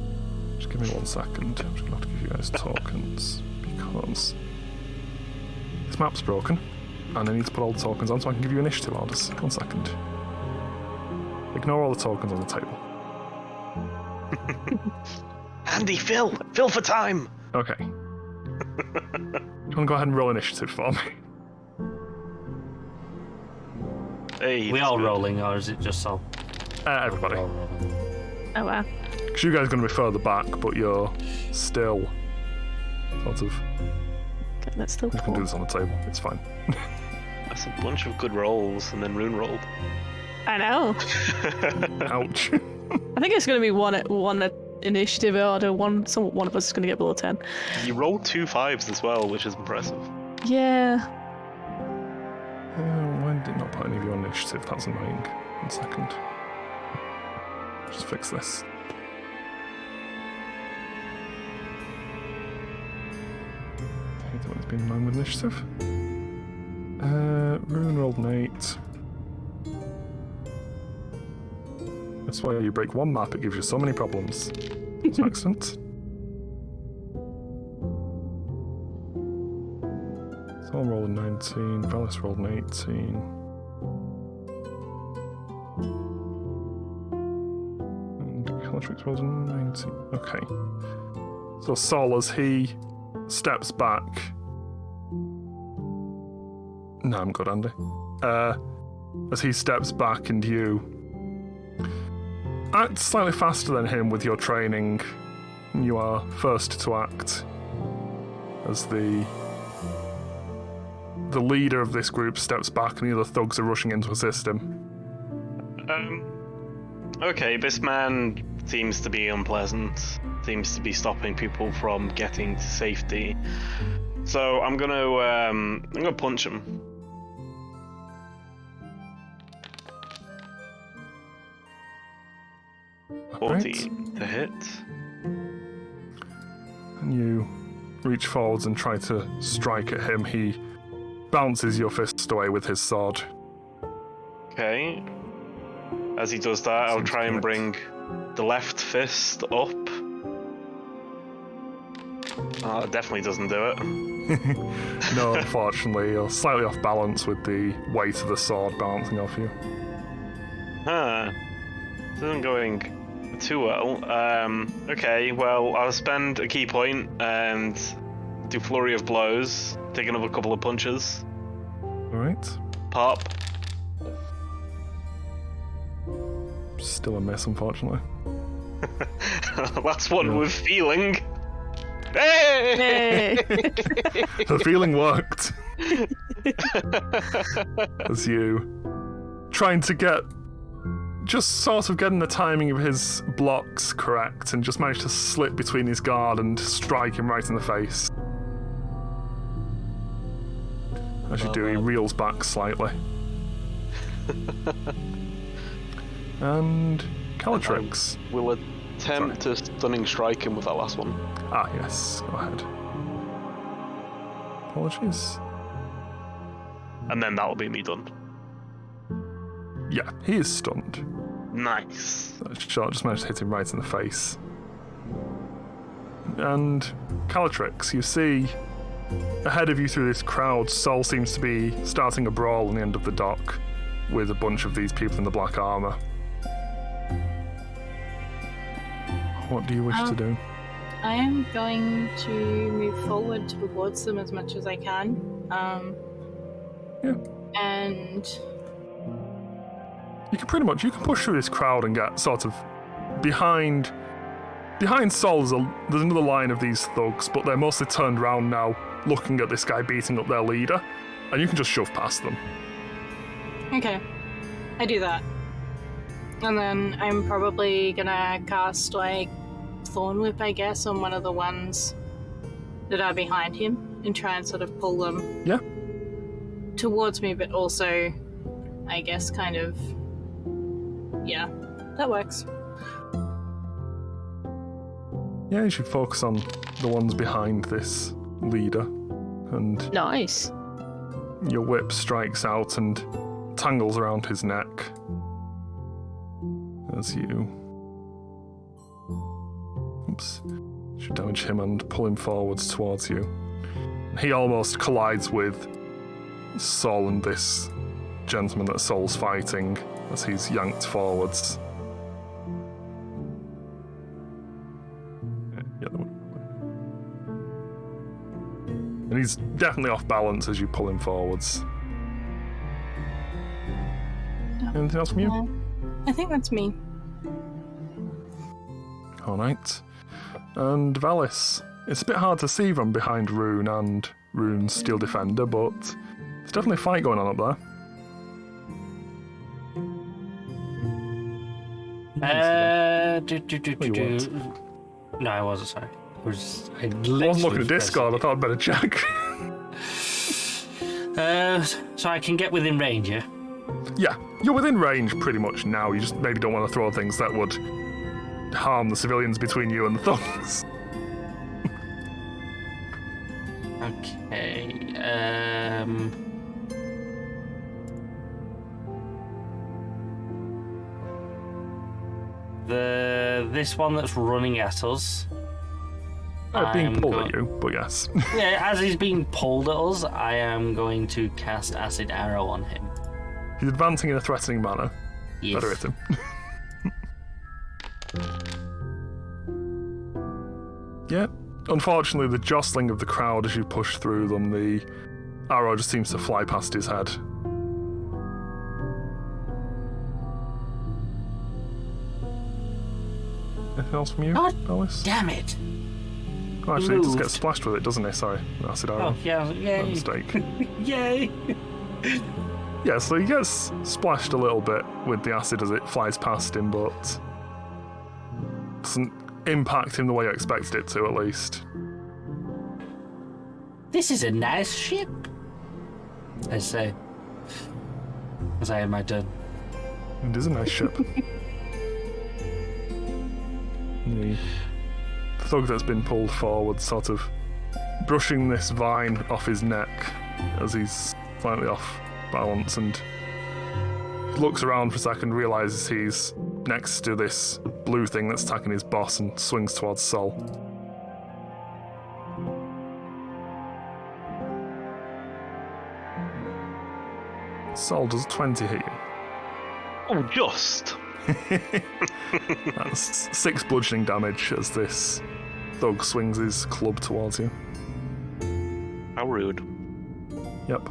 Just give me 1 second. I'm just going to have to give you guys tokens, because this map's broken, and I need to put all the tokens on so I can give you initiative orders. 1 second. Ignore all the tokens on the table. Andy, Phil for time! Okay. You want to go ahead and roll initiative for me? Hey, We that's all good. rolling, or is it just Sol? Everybody. We're all rolling. Oh wow. Because you guys are going to be further back, but you're still sort of... Okay, let's still You can do pull. this on the table. It's fine. That's a bunch of good rolls, and then Rune rolled. I know. Ouch. I think it's going to be one initiative order. One of us is going to get below 10. You rolled 2 5s as well, which is impressive. Yeah. Why did it not put any of you on initiative? That's annoying. 1 second. Just fix this. I hate it when it's been known with initiative. Rune rolled an 8. That's why you break one map, it gives you so many problems. It's an accident. So Tom rolled a 19, Valis rolled an 18. And Calatrix rolled a 19. Okay. So Sol, as he steps back... No, I'm good, Andy. As he steps back and you act slightly faster than him with your training, you are first to act as the leader of this group steps back and the other thugs are rushing in to assist him. Okay, this man seems to be unpleasant. Seems to be stopping people from getting to safety. So I'm gonna punch him. Right. 14 to hit. And you reach forwards and try to strike at him. He bounces your fist away with his sword. Okay. As he does that, I'll Seems try and correct. bring the left fist up. Oh, it definitely doesn't do it. No, unfortunately, you're slightly off balance with the weight of the sword bouncing off you. Huh. This isn't going too well. Okay, well, I'll spend a key point and do flurry of blows. Take another couple of punches. Alright. Pop. Still a miss, unfortunately. That's what Yeah. we're feeling. Hey! Hey! The feeling worked. As you trying to get just sort of getting the timing of his blocks correct and just manage to slip between his guard and strike him right in the face. As you do, he reels back slightly. And Calatrix. We'll attempt to stunning strike him with that last one. Ah, yes, go ahead. Apologies. And then that'll be me done. Yeah, he is stunned. Nice. That shot just managed to hit him right in the face. And Calatrix, you see ahead of you through this crowd, Sol seems to be starting a brawl on the end of the dock with a bunch of these people in the black armour. What do you wish to do? I am going to move forward towards them as much as I can. Yeah. And You can push through this crowd and get sort of behind Sol. There's another line of these thugs, but they're mostly turned around now, looking at this guy beating up their leader, and you can just shove past them. okay, I do that. And then I'm probably gonna cast like Thorn Whip, I guess, on one of the ones that are behind him and try and sort of pull them Yeah. towards me, but also, I guess, kind of, yeah, that works. Yeah, you should focus on the ones behind this leader, and Nice. your whip strikes out and tangles around his neck as you should damage him and pull him forwards towards you. He almost collides with Sol and this gentleman that Sol's fighting as he's yanked forwards. Yeah, and he's definitely off balance as you pull him forwards. Anything else from you? I think that's me. Alright. And Valis. It's a bit hard to see from behind Rune and Rune's Steel Defender, but there's definitely a fight going on up there. No, I wasn't, sorry. I I wasn't looking at Discord, I thought I'd better check. So I can get within range, yeah? Yeah, you're within range pretty much now. You just maybe don't want to throw things that would harm the civilians between you and the thugs. Okay, this one that's running at us, being pulled I'm at you, but yes. Yeah, as he's being pulled at us, I am going to cast Acid Arrow on him. He's advancing in a threatening manner. Yes. Better hit him. Yeah. Unfortunately, the jostling of the crowd as you push through them, the arrow just seems to fly past his head. Anything else from you, God Alice? Damn it! Oh, actually, he just moved. gets splashed with it, doesn't he? Sorry, acid arrow. Oh, yeah, My yay! mistake. Yay! Yeah, so he gets splashed a little bit with the acid as it flies past him, but doesn't impact him the way you expected it to, at least. This is a nice ship, I say. As I imagine. It is a nice ship. The thug that's been pulled forward, sort of brushing this vine off his neck as he's slightly off balance, and looks around for a second, realizes he's next to this blue thing that's attacking his boss, and swings towards Sol. Sol, does 20 hit you? Oh, just. That's 6 bludgeoning damage as this thug swings his club towards you. How rude. Yep.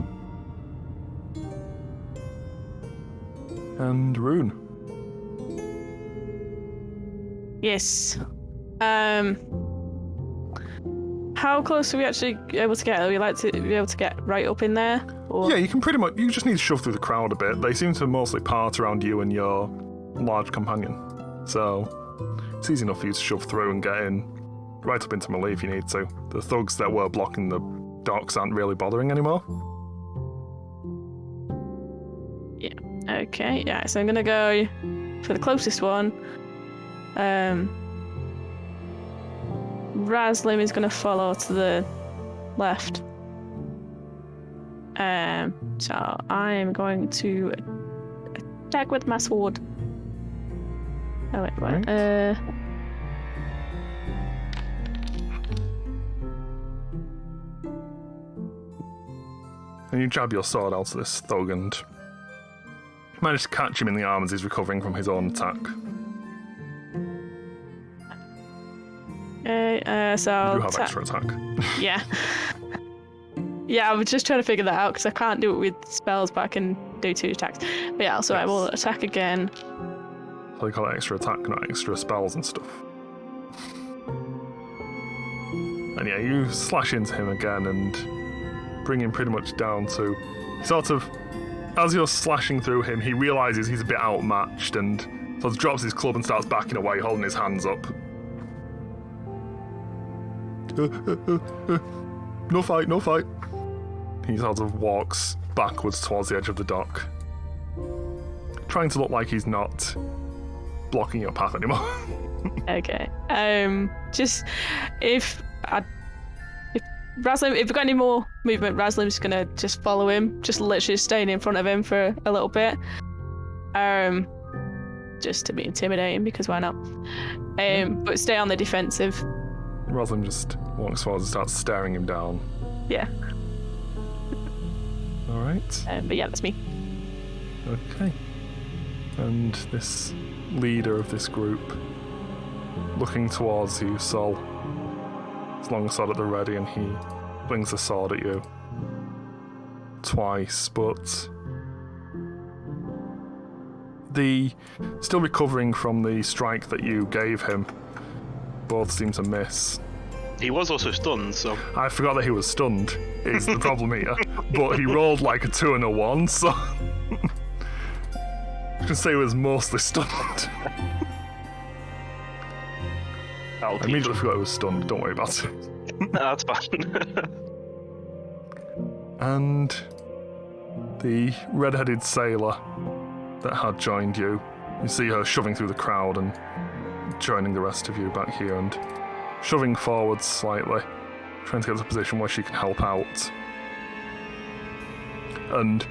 And Rune. Yes. How close are we actually able to get? Are we like to be able to get right up in there? Or... Yeah, you can pretty much. You just need to shove through the crowd a bit. They seem to mostly part around you and your large companion, so it's easy enough for you to shove through and get in right up into melee if you need to. The thugs that were blocking the docks aren't really bothering anymore. Yeah. Okay. Yeah. So I'm gonna go for the closest one. Razlim is gonna follow to the left. So I am going to attack with my sword. Oh wait, what? Right. And you jab your sword out to this thug and manage to catch him in the arm as he's recovering from his own attack. Okay, so I'll You do have attack. extra attack. Yeah. Yeah, I was just trying to figure that out because I can't do it with spells, but I can do 2 attacks. But yeah, so I will attack again. So you call it extra attack, not extra spells and stuff. And yeah, you slash into him again and bring him pretty much down to sort of, as you're slashing through him, he realizes he's a bit outmatched and sort of drops his club and starts backing away, holding his hands up. No fight, no fight. He sort of walks backwards towards the edge of the dock, trying to look like he's not blocking your path anymore. Okay. Just if Razlim, if we've got any more movement, Razlim's gonna just follow him, just literally staying in front of him for a little bit. Just to be intimidating because why not? But stay on the defensive. Rosalind just walks forward and starts staring him down. Yeah. Alright. But yeah, that's me. Okay. And this leader of this group, looking towards you, Sol, his long sword at the ready, and he flings a sword at you. Twice, but still recovering from the strike that you gave him, both seem to miss. He was also stunned, so... I forgot that he was stunned, is the problem here. But he rolled like a 2 and a 1, so... I can say he was mostly stunned. I immediately forgot he was stunned, don't worry about it. That's fine. And the red-headed sailor that had joined you, you see her shoving through the crowd and joining the rest of you back here and shoving forward slightly, trying to get to a position where she can help out. And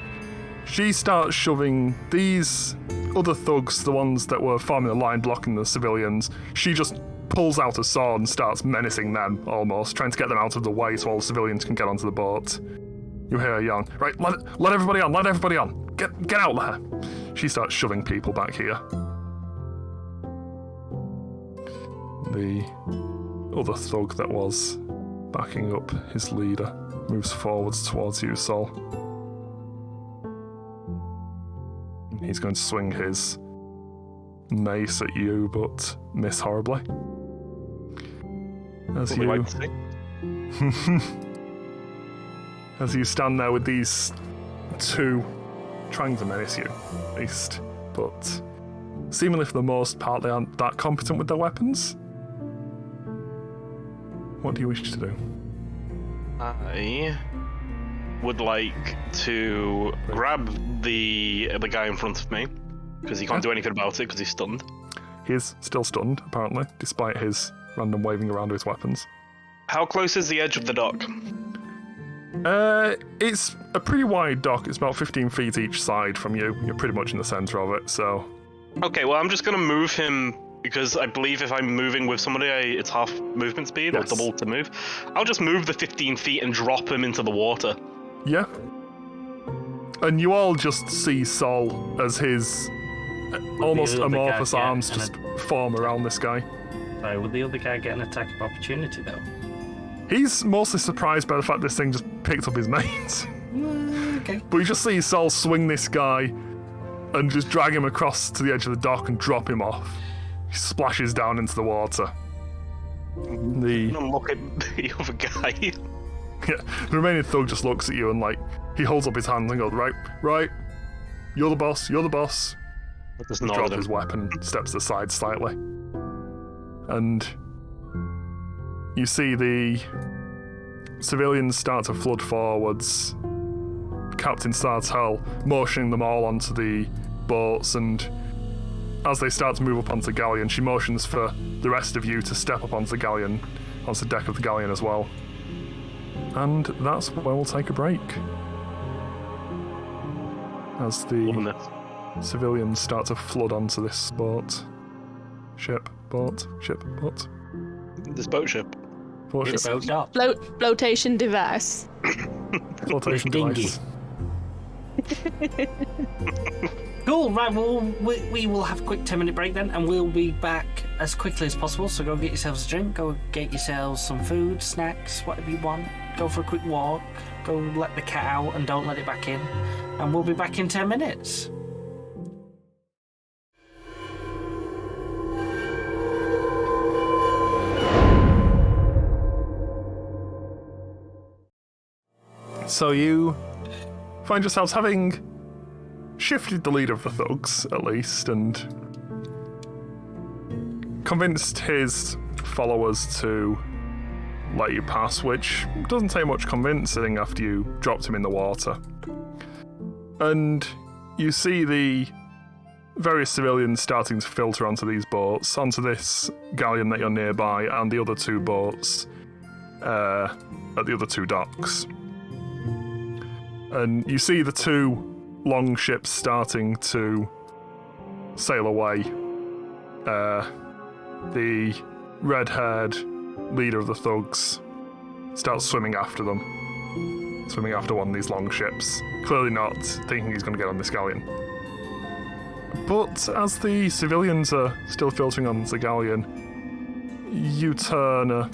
she starts shoving these other thugs, the ones that were forming a line blocking the civilians. She just pulls out a sword and starts menacing them, almost, trying to get them out of the way so all the civilians can get onto the boat. You hear her yelling, right, let everybody on, let everybody on. Get out there. She starts shoving people back here. The other thug that was backing up his leader moves forwards towards you, Sol. He's going to swing his mace at you, but miss horribly. As you, like to see. as you stand there with these two trying to menace you, at least, but seemingly for the most part they aren't that competent with their weapons. What do you wish to do? I would like to grab the guy in front of me, because he can't do anything about it because he's stunned. He is still stunned, apparently, despite his random waving around of his weapons. How close is the edge of the dock? It's a pretty wide dock. It's about 15 feet each side from you. You're pretty much in the centre of it, so... Okay, well, I'm just going to move him, because I believe if I'm moving with somebody, it's half movement speed, Yes. or double to move. I'll just move the 15 feet and drop him into the water. Yeah. And you all just see Sol as his almost other guy amorphous get arms an just form around this guy. Sorry, would the other guy get an attack of opportunity, though? He's mostly surprised by the fact this thing just picked up his mate. Okay. But you just see Sol swing this guy and just drag him across to the edge of the dock and drop him off. He splashes down into the water. The And look at the other guy. the remaining thug just looks at you and, like, he holds up his hands and goes, right, you're the boss. Just He nod drops at his him. weapon, steps aside slightly. And you see the civilians start to flood forwards. Captain Sartell motioning them all onto the boats, and as they start to move up onto the galleon, she motions for the rest of you to step up onto the galleon, onto the deck of the galleon as well. And that's where we'll take a break. As Loving the this. civilians start to flood onto this boat. Ship, boat. This boat ship. Boat It's ship. boat dock. Flotation device. Flotation Dinghy. device. Cool, right, well, we will have a quick 10-minute break then, and we'll be back as quickly as possible. So go get yourselves a drink, go get yourselves some food, snacks, whatever you want. Go for a quick walk, go let the cat out and don't let it back in. And we'll be back in 10 minutes. So you find yourselves having shifted the lead of the thugs, at least, and convinced his followers to let you pass, which doesn't take much convincing after you dropped him in the water. And you see the various civilians starting to filter onto these boats, onto this galleon that you're nearby, and the other two boats at the other two docks. And you see the two long ships starting to sail away. The red-haired leader of the thugs starts swimming after them. Swimming after one of these long ships. Clearly not thinking he's going to get on this galleon. But as the civilians are still filtering onto the galleon, you turn a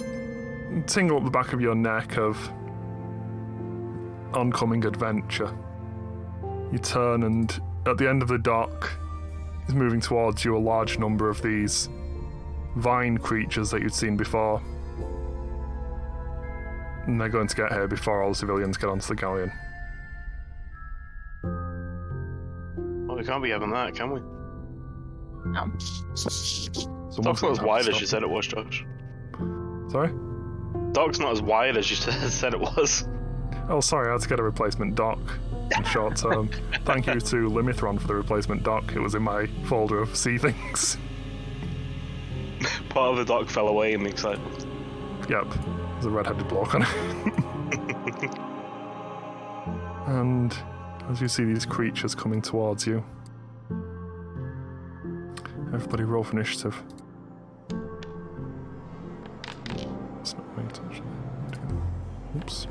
tingle up the back of your neck of oncoming adventure. You turn, and at the end of the dock is moving towards you a large number of these vine creatures that you'd seen before. And they're going to get here before all the civilians get onto the galleon. Well, we can't be having that, can we? No. Someone's Dock's not gonna as have wide to as you stop. said it was, Josh. Sorry? Dock's not as wide as you said it was. Oh, sorry, I had to get a replacement dock in short term. Thank you to Limithron for the replacement dock. It was in my folder of sea things. Part of the dock fell away in the excitement. Yep, there's a red-headed block on it. And as you see these creatures coming towards you, everybody roll for initiative. Wait, actually. Oops.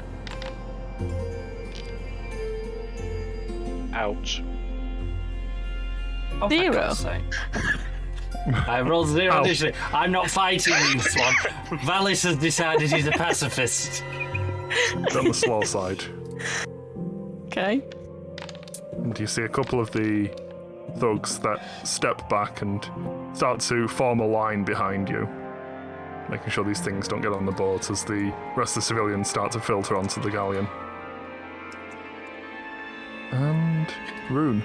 Ouch. Oh, for 0. God's sake. I rolled 0 Ow. initially. I'm not fighting you, Swan. Valis has decided he's a pacifist. It's on the slow side. Okay. And you see a couple of the thugs that step back and start to form a line behind you, making sure these things don't get on the boat as the rest of the civilians start to filter onto the galleon. And Rune.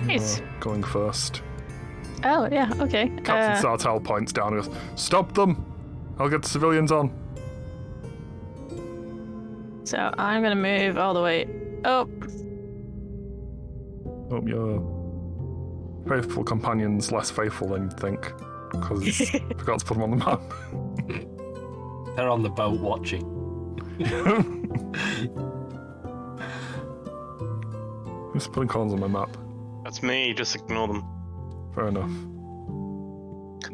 Nice. You're going first. Oh, yeah, okay. Captain Sartell points down and goes, "Stop them! I'll get the civilians on." So I'm going to move all the way up. Hope your faithful companion's less faithful than you'd think, because I forgot to put them on the map. They're on the boat watching. Who's putting corners on my map? That's me, just ignore them. Fair enough.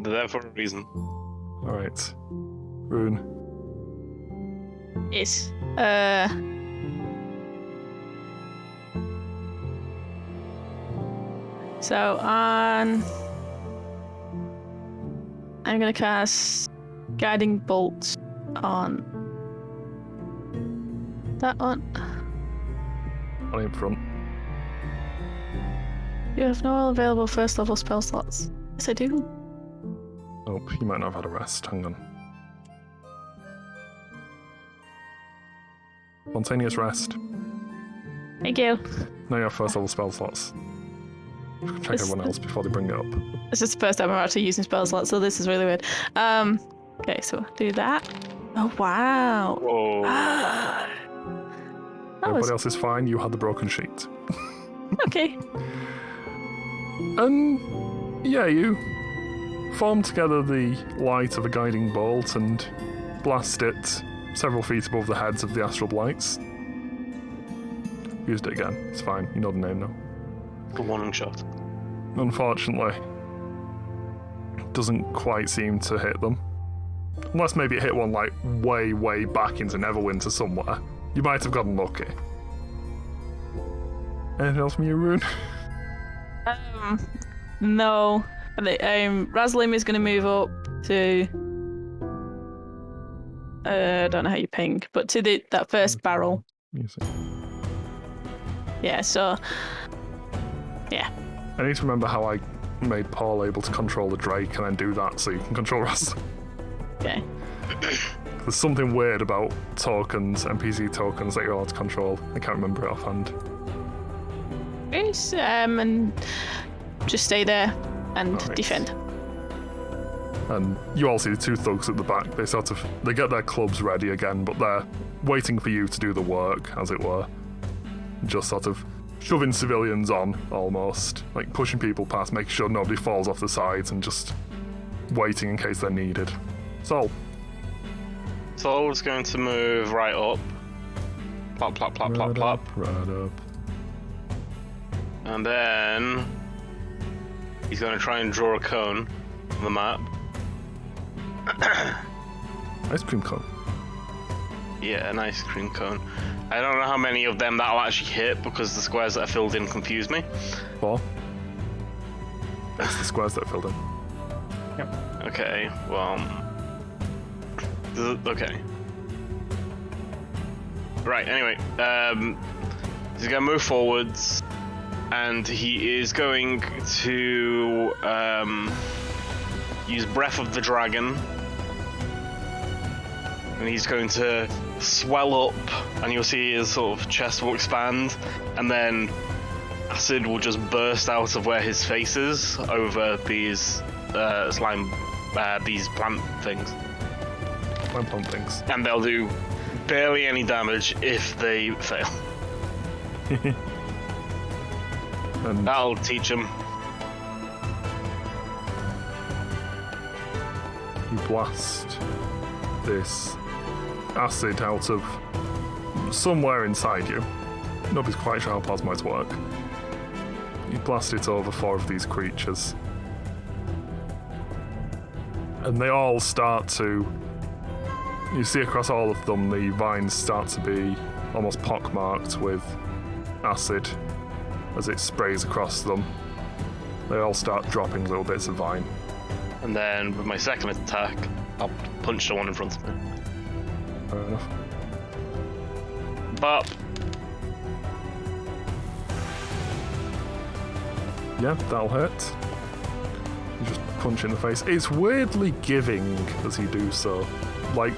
They're there for a reason. Alright. Rune. Yes. So I'm gonna cast Guiding Bolt on that one. On in front. You have no available first level spell slots. Yes, I do. Oh, you might not have had a rest. Hang on. Spontaneous rest. Thank you. Now you have first level spell slots. Check This- everyone else before they bring it up. This is the first time I'm actually using spell slots, so this is really weird. Okay, so do that. Oh wow. Whoa. That Everybody was else is fine. You had the broken sheet. okay. Yeah, you form together the light of a guiding bolt and blast it several feet above the heads of the astral blights. Used it again. It's fine. You know the name now. A warning shot. Unfortunately, it doesn't quite seem to hit them. Unless maybe it hit one like way, way back into Neverwinter somewhere. You might have gotten lucky. Anything else from you, Rune? No. Razlim is going to move up to. I don't know how you ping, but to that first barrel. Music. Yeah. So. Yeah. I need to remember how I made Paul able to control the Drake and then do that so you can control Russ. Okay. There's something weird about tokens, NPC tokens that you're allowed to control. I can't remember it offhand. Yes, and just stay there and Alright. defend. And you all see the two thugs at the back. They get their clubs ready again, but they're waiting for you to do the work, as it were. Just sort of shoving civilians on, almost. Like pushing people past, making sure nobody falls off the sides, and just waiting in case they're needed. Sol. Sol's going to move right up. Plop, plop, plop, plop, plop. Right up. And then he's going to try and draw a cone on the map. Ice cream cone. Yeah, an ice cream cone. I don't know how many of them that'll actually hit because the squares that are filled in confuse me. 4. That's the squares that are filled in. Okay, well... Okay. Right, anyway. He's going to move forwards. And he is going to use Breath of the Dragon. And he's going to swell up, and you'll see his sort of chest will expand, and then acid will just burst out of where his face is over these slime, these plant things. Plant things. And they'll do barely any damage if they fail. And That'll teach him. you blast this acid out of somewhere inside you. Nobody's quite sure how plasmides work. You blast it over 4 of these creatures. And they all start to You see across all of them, the vines start to be almost pockmarked with acid as it sprays across them. They all start dropping little bits of vine. And then with my second attack, I'll punch the one in front of me. Fair enough. Bop. Yeah, that'll hurt. You just punch in the face. It's weirdly giving as you do so. Like,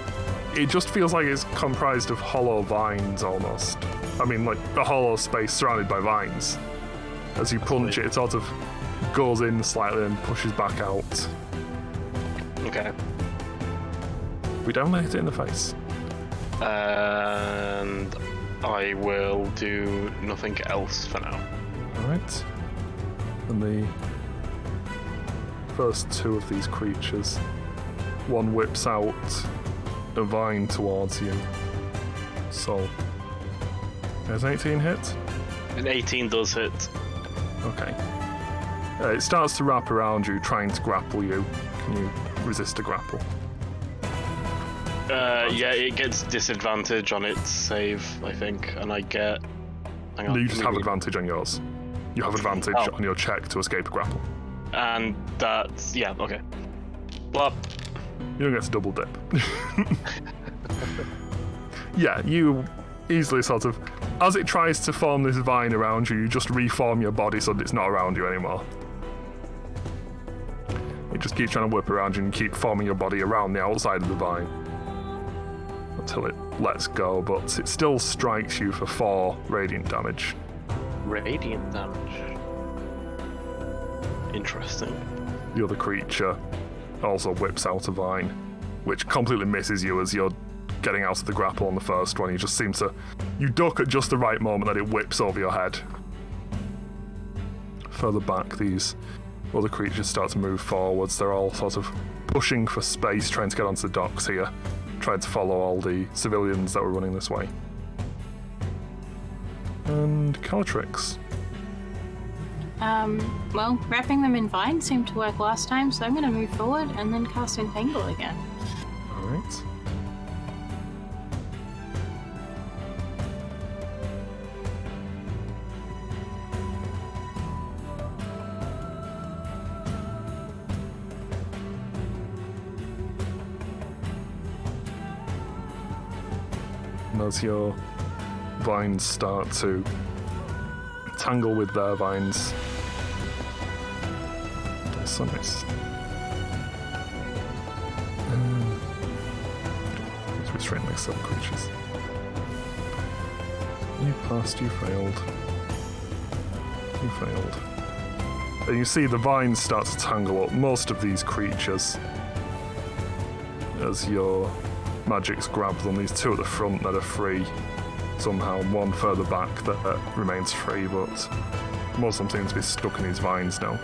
it just feels like it's comprised of hollow vines almost. I mean, like a hollow space surrounded by vines. As you punch it, it sort of goes in slightly and pushes back out. Okay. We don't hit it in the face. And I will do nothing else for now. Alright. And the first two of these creatures, one whips out a vine towards you. So, there's 18 hit? An 18 does hit. Okay. It starts to wrap around you, trying to grapple you. Can you resist a grapple? Yeah, it gets disadvantage on its save, I think, and I get... Hang on. No, you just have advantage on yours. You have advantage Oh. on your check to escape a grapple. And that's... yeah, okay. Blop. You don't get to double dip. Yeah, you easily sort of... As it tries to form this vine around you, you just reform your body so that it's not around you anymore. It just keeps trying to whip around you and keep forming your body around the outside of the vine. Until it lets go, but it still strikes you for 4 radiant damage. Radiant damage. Interesting. The other creature also whips out a vine, which completely misses you as you're getting out of the grapple on the first one. You just seem to... You duck at just the right moment that it whips over your head. Further back, these other creatures start to move forwards. They're all sort of pushing for space, trying to get onto the docks here, trying to follow all the civilians that were running this way. And Calatrix. Well, wrapping them in vine seemed to work last time, so I'm going to move forward and then cast Entangle again. Alright. And as your vines start to tangle with their vines, there's some nice. Let's restrain my sub creatures. You passed, you failed. You failed. And you see the vines start to tangle up most of these creatures as your magics grab them. These two at the front that are free somehow, one further back that remains free, but most of them seem to be stuck in these vines now.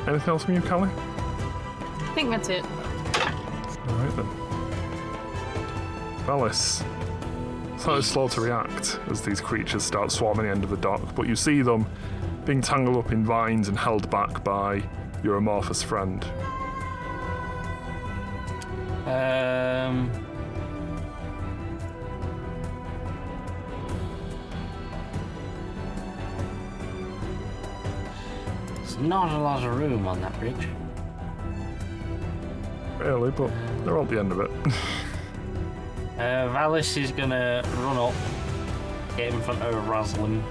Anything else from you, Callie? I think that's it. Alright then. Valis. Slightly slow to react as these creatures start swarming the end of the dock, but you see them being tangled up in vines and held back by your amorphous friend. There's not a lot of room on that bridge. Really, but they're all at the end of it. Valis is gonna run up, get in front of Rosalind,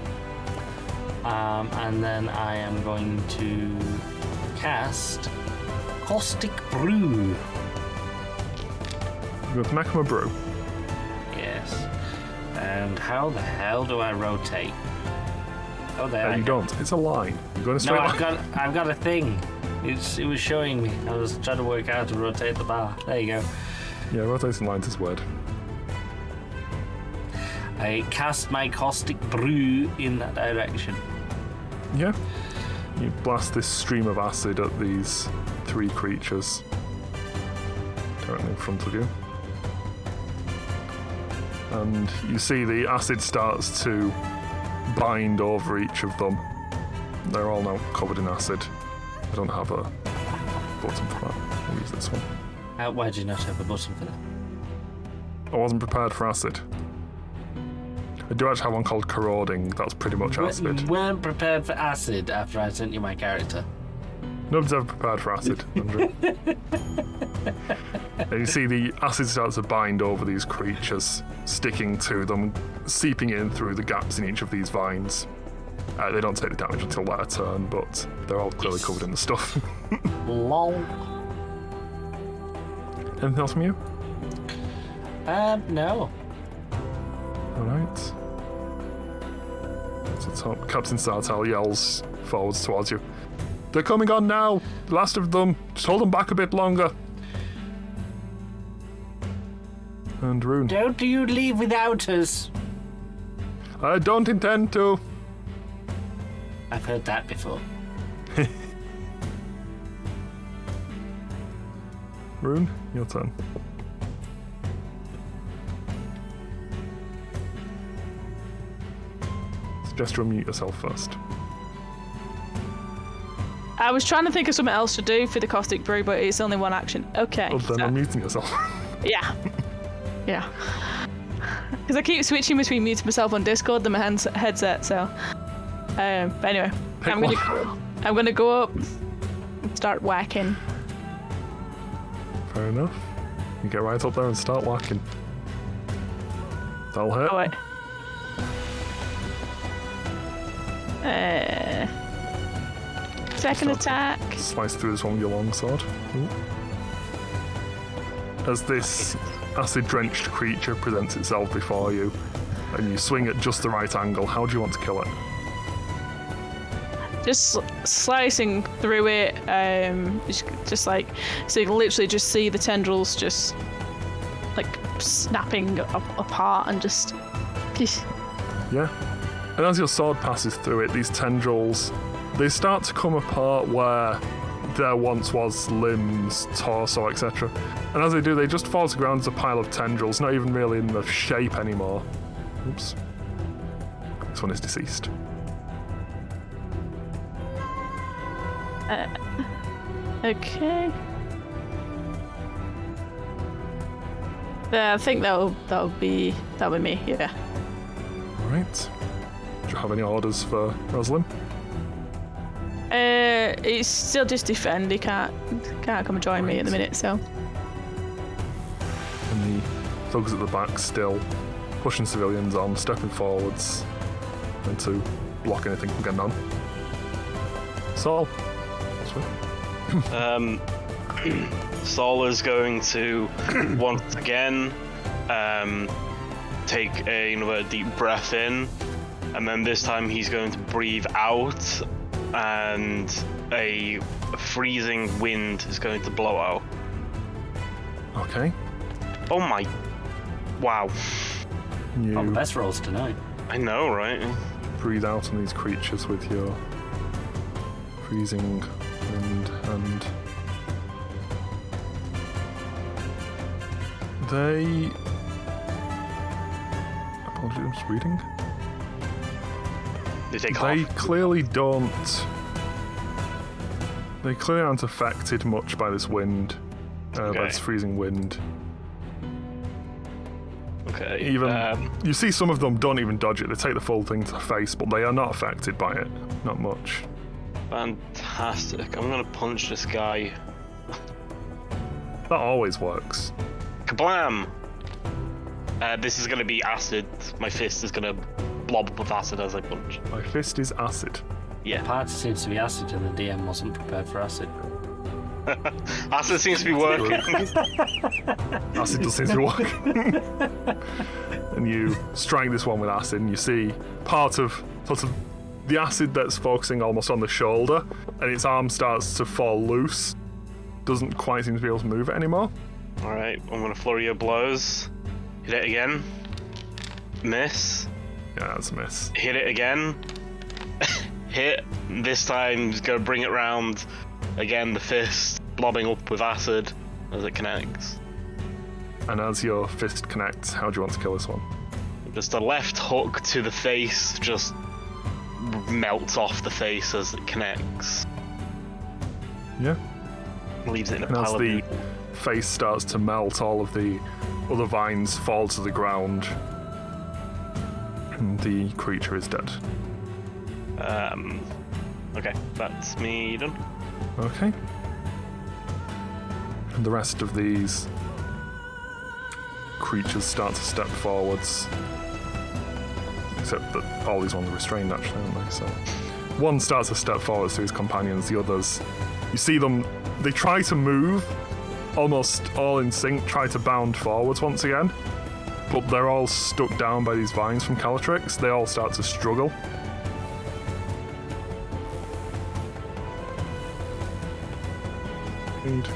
and then I am going to cast Caustic Brew. You're going to make them a brew. Yes. And how the hell do I rotate? Oh, there. I You go. don't. It's a line. You're going to No, straight line. I've got a thing. It was showing me. I was trying to work out how to rotate the bar. There you go. Yeah, rotating lines is weird. I cast my Caustic Brew in that direction. Yeah. You blast this stream of acid at these 3 creatures directly in front of you. And you see the acid starts to bind over each of them. They're all now covered in acid. I don't have a button for that. I'll use this one. Why do you not have a button for that? I wasn't prepared for acid. I do actually have one called corroding. That's pretty much acid. You weren't prepared for acid after I sent you my character. Nobody's ever prepared for acid, Andrew. And you see the acid starts to bind over these creatures, sticking to them, seeping in through the gaps in each of these vines. They don't take the damage until their turn, but they're all clearly covered in the stuff. Lol. Anything else from you? No. Alright. So Captain Sartell yells forwards towards you. They're coming on now! The last of them! Just hold them back a bit longer! And Rune. Don't you leave without us. I don't intend to! I've heard that before. Rune, your turn. Suggest you unmute yourself first. I was trying to think of something else to do for the caustic brew, but it's only one action. Okay. Other than unmuting yourself. Yeah. Yeah. Because I keep switching between muting myself on Discord and my headset, so. But anyway, I'm gonna go up and start whacking. Fair enough. You get right up there and start whacking. That'll hit. Oh wait. Second attack. Slice through this one with your longsword. Ooh. As this acid-drenched creature presents itself before you, and you swing at just the right angle, how do you want to kill it? Just slicing through it, just like, so you can literally just see the tendrils just like snapping apart and just. Yeah. And as your sword passes through it, these tendrils, they start to come apart where there once was limbs, torso, etc. And as they do, they just fall to the ground as a pile of tendrils, not even really in the shape anymore. Oops. This one is deceased. Okay. Yeah, I think that'll be me. Yeah. All right. Do you have any orders for Rosalind? It's still just defend. He can't come and join me at the minute. So. And the thugs at the back still pushing civilians on, stepping forwards, and to block anything from getting on. Saul. Saul is going to once again take another deep breath in, and then this time he's going to breathe out, and a freezing wind is going to blow out. Okay. Oh my! Wow. You Oh, best rolls tonight. I know, right? breathe out on these creatures with your freezing wind, and they... Apologies, I'm just reading. They clearly don't... They clearly aren't affected much by this wind, by this freezing wind. Okay. Even you see some of them don't even dodge it. They take the full thing to the face, but they are not affected by it. Not much. Fantastic. I'm gonna punch this guy. That always works. Kablam! This is gonna be acid. My fist is gonna blob up with acid as I punch. My fist is acid. Yeah. Party seems to be acid, and the DM wasn't prepared for acid. Acid seems to be working. Acid does seem to be working. And you strike this one with acid, and you see part of sort of the acid that's focusing almost on the shoulder, and its arm starts to fall loose. Doesn't quite seem to be able to move it anymore. Alright, I'm gonna flurry of blows. Hit it again. Miss. Yeah, that's a miss. Hit it again. Hit. This time, just gonna bring it round. Again, the fist blobbing up with acid as it connects. And as your fist connects, how do you want to kill this one? Just a left hook to the face, just melts off the face as it connects. Yeah. Leaves it in a And as pile of the noodles. face starts to melt, all of the other vines fall to the ground, and the creature is dead. Okay, that's me done. Okay. And the rest of these creatures start to step forwards. Except that all these ones are restrained, actually, aren't they? So one starts to step forwards to his companions, the others, you see them, they try to move, almost all in sync, try to bound forwards once again, but they're all stuck down by these vines from Cinématique. They all start to struggle. And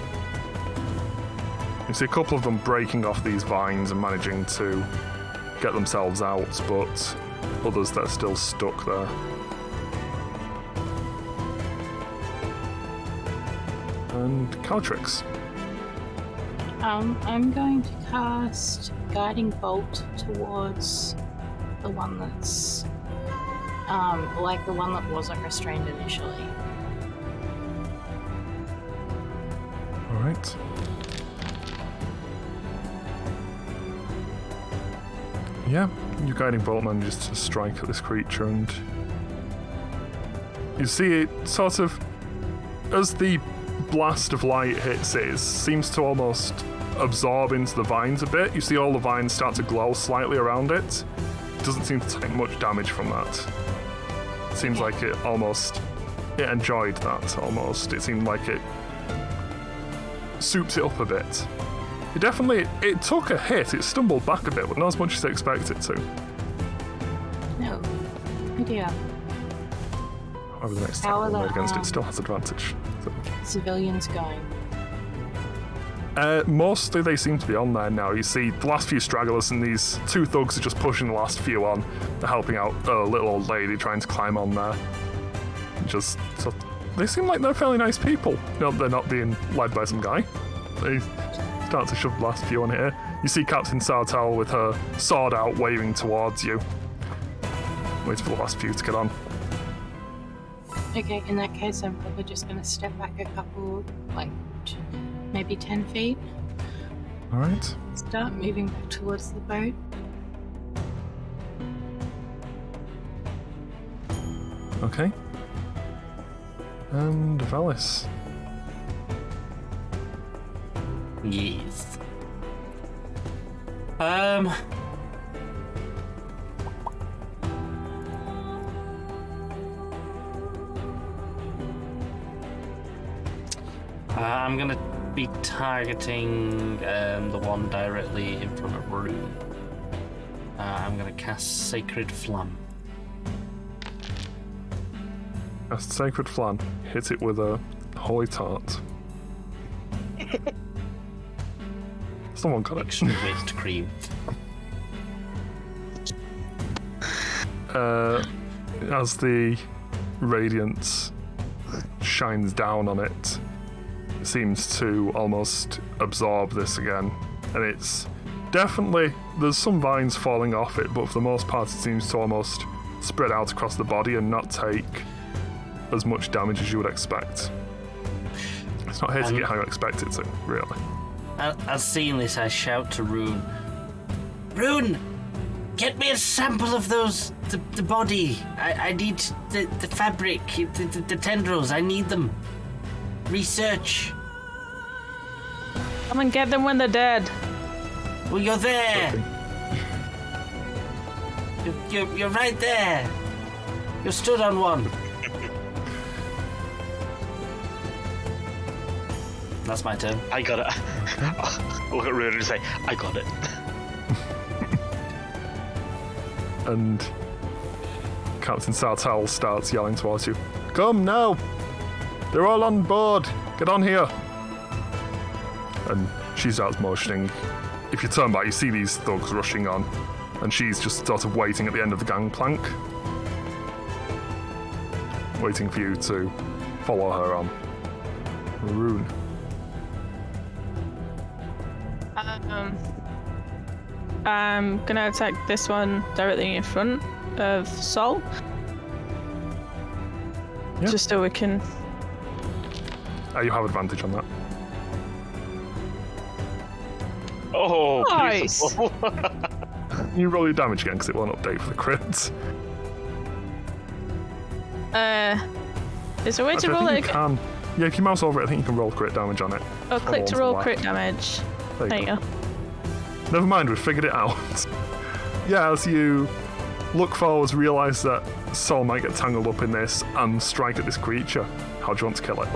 you see a couple of them breaking off these vines and managing to get themselves out, but others that are still stuck there. And Cinématique. I'm going to cast Guiding Bolt towards the one that's like the one that wasn't restrained initially. Alright. Yeah, your guiding bolt manages to strike at this creature, and you see it sort of, as the blast of light hits it, it seems to almost absorb into the vines a bit. You see all the vines start to glow slightly around it. It doesn't seem to take much damage from that. It seems like it enjoyed that almost. It seemed like it soups it up a bit. It took a hit, it stumbled back a bit, but not as much as I expected it to. No idea. However, the next How time are rolled the, against it still has advantage. So. Civilians going. Mostly they seem to be on there now. You see the last few stragglers, and these two thugs are just pushing the last few on. They're helping out a little old lady trying to climb on there. They seem like they're fairly nice people. No, they're not being led by some guy. They start to shove the last few on here. You see Captain Sartell with her sword out, waving towards you. Wait for the last few to get on. Okay, in that case, I'm probably just going to step back a couple, like maybe 10 feet. All right. Start moving back towards the boat. Okay. And Valis. Yes. I'm gonna be targeting the one directly in front of Rune. I'm gonna cast Sacred Flam. Cast Sacred Flan. Hit it with a Holy Tart. Someone got it. Extra whipped cream. As the radiance shines down on it, it seems to almost absorb this again. And it's definitely, there's some vines falling off it, but for the most part it seems to almost spread out across the body and not take as much damage as you would expect. It's not hitting it how you expect it to, really. As seeing this, I shout to Rune. Rune! Get me a sample of those, the body. I need the fabric, the tendrils, I need them. Research. Come and get them when they're dead. Well, you're there. You're right there. You're stood on one. That's my turn. I got it. Look at Rune and say, I got it. And Captain Sartell starts yelling towards you. Come now! They're all on board! Get on here! And she starts motioning. If you turn back, you see these thugs rushing on, and she's just sort of waiting at the end of the gangplank. Waiting for you to follow her on. Rune. I'm gonna attack this one directly in front of Sol. Yep. Just so we can. You have advantage on that. Oh, Nice. beautiful. You roll your damage again because it won't update for the crits. Is there a way to Actually, roll I it think again? you can. Yeah, if you mouse over it, I think you can roll crit damage on it. Oh, click to on roll the crit left. damage. There There you you go. go. Never mind, we've figured it out. Yeah, as you look forwards, realise that Sol might get tangled up in this and strike at this creature. How do you want to kill it?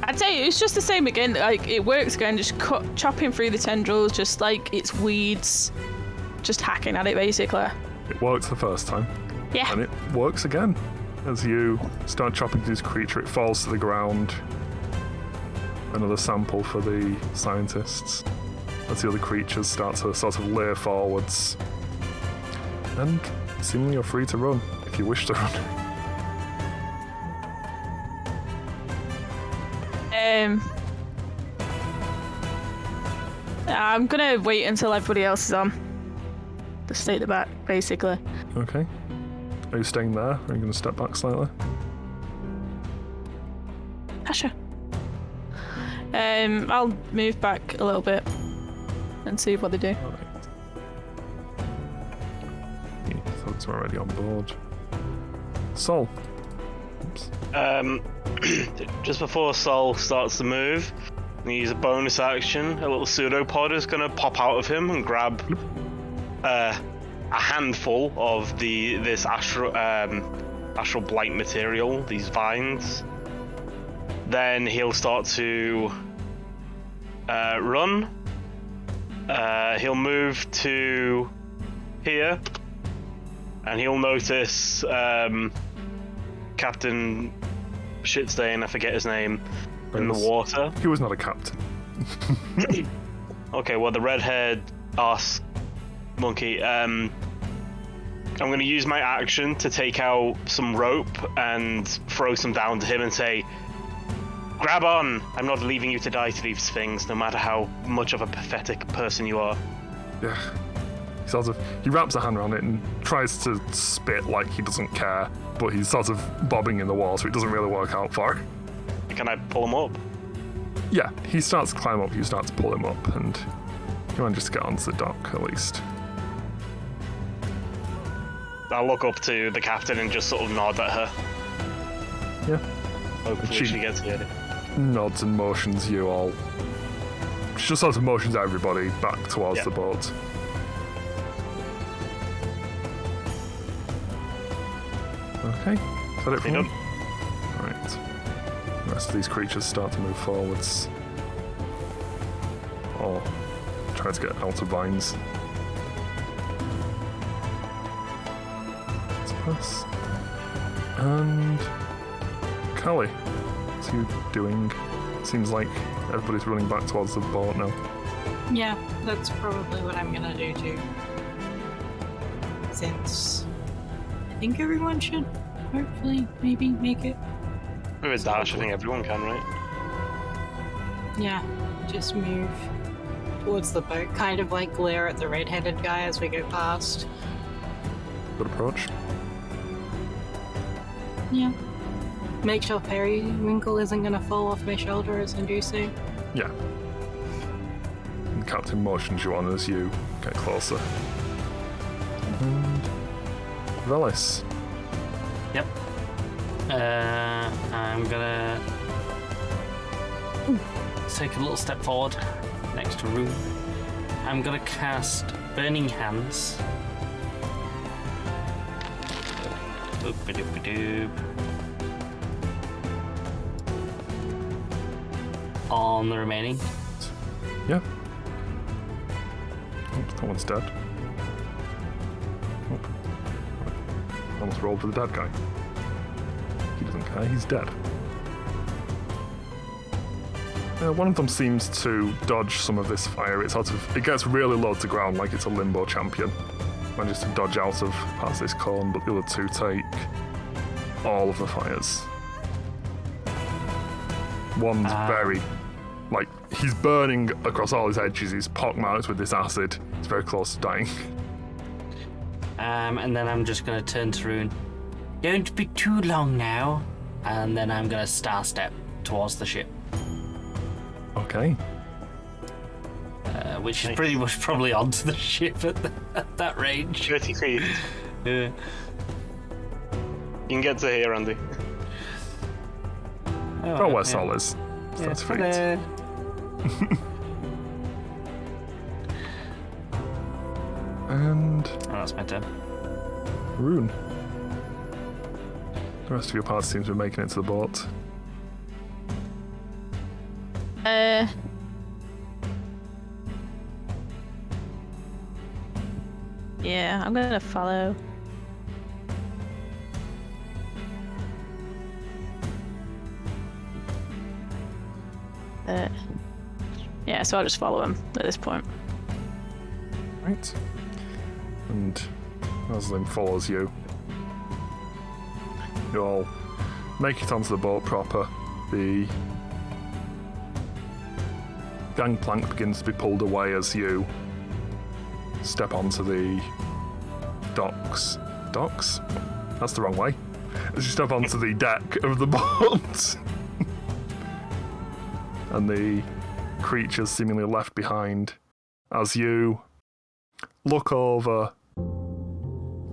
I'd say it's just the same again. Like it works again. Just chopping through the tendrils, just like it's weeds, just hacking at it basically. It worked the first time, Yeah. and it works again. As you start chopping through this creature, it falls to the ground. Another sample for the scientists. As the other creatures start to sort of lay forwards. And seemingly you're free to run, if you wish to run. I'm gonna wait until everybody else is on. Just stay at the back, basically. Okay. Are you staying there? Or are you going to step back slightly? Sure. I'll move back a little bit and see what they do. Alright. Yeah, folks are already on board. Sol. Oops. Just before Sol starts to move, we use a bonus action. A little pseudopod is going to pop out of him and grab a handful of this astral blight material, these vines. Then he'll start to run. He'll move to here, and he'll notice Captain Shitstain, I forget his name, in the water. He was not a captain. Okay, well, the red-haired ass monkey. I'm going to use my action to take out some rope and throw some down to him and say, "Grab on! I'm not leaving you to die to these things, no matter how much of a pathetic person you are." Yeah. He wraps a hand around it and tries to spit like he doesn't care, but he's sort of bobbing in the wall, so it doesn't really work out for him. Can I pull him up? Yeah, he starts to climb up, you start to pull him up, and you manages to get onto the dock at least. I'll look up to the captain and just sort of nod at her. Yeah. Hopefully she gets it. Nods and motions you all. She just sort of motions everybody back towards the boat. Okay, is that it for You you? done? Right. The rest of these creatures start to move forwards. Or try to get out of vines. Let's pass. And Callie, what's you doing? Seems like everybody's running back towards the boat now. Yeah, that's probably what I'm gonna do too. Since I think everyone should hopefully maybe make it. With a dash, I think everyone can, right? Yeah, just move towards the boat, kind of like glare at the red-headed guy as we go past. Good approach. Yeah. Make sure Periwinkle isn't gonna fall off my shoulder as I do so. Yeah. And Captain motions you on as you get closer. And Velis. Yep. I'm gonna take a little step forward next to Rune. I'm gonna cast Burning Hands. Boop-a-doop-a-doop. On the remaining. Yeah. Oh, that one's dead. Oh. Almost rolled for the dead guy. He doesn't care, he's dead. One of them seems to dodge some of this fire. It gets really low to ground like it's a limbo champion. Manages to dodge out of past this cone, but the other two take all of the fires. One's very, he's burning across all his edges. He's pockmarked with this acid. He's very close to dying. And then I'm just gonna turn to Rune. Don't be too long now. And then I'm gonna star step towards the ship, Okay. which is pretty much probably onto the ship at that range. 30 feet. Yeah. You can get to here, Andy. Oh, where yeah. Sol is. Yeah. 30 feet. Ta-da. And Oh, that's my turn. Rune. The rest of your party seems to be making it to the boat. Yeah, I'm gonna follow. Yeah, so I'll just follow him at this point. Right. And Rosalind follows you. You all make it onto the boat proper. The gangplank begins to be pulled away as you step onto the docks. Docks? That's the wrong way. As you step onto the deck of the boat. And the creatures seemingly left behind as you look over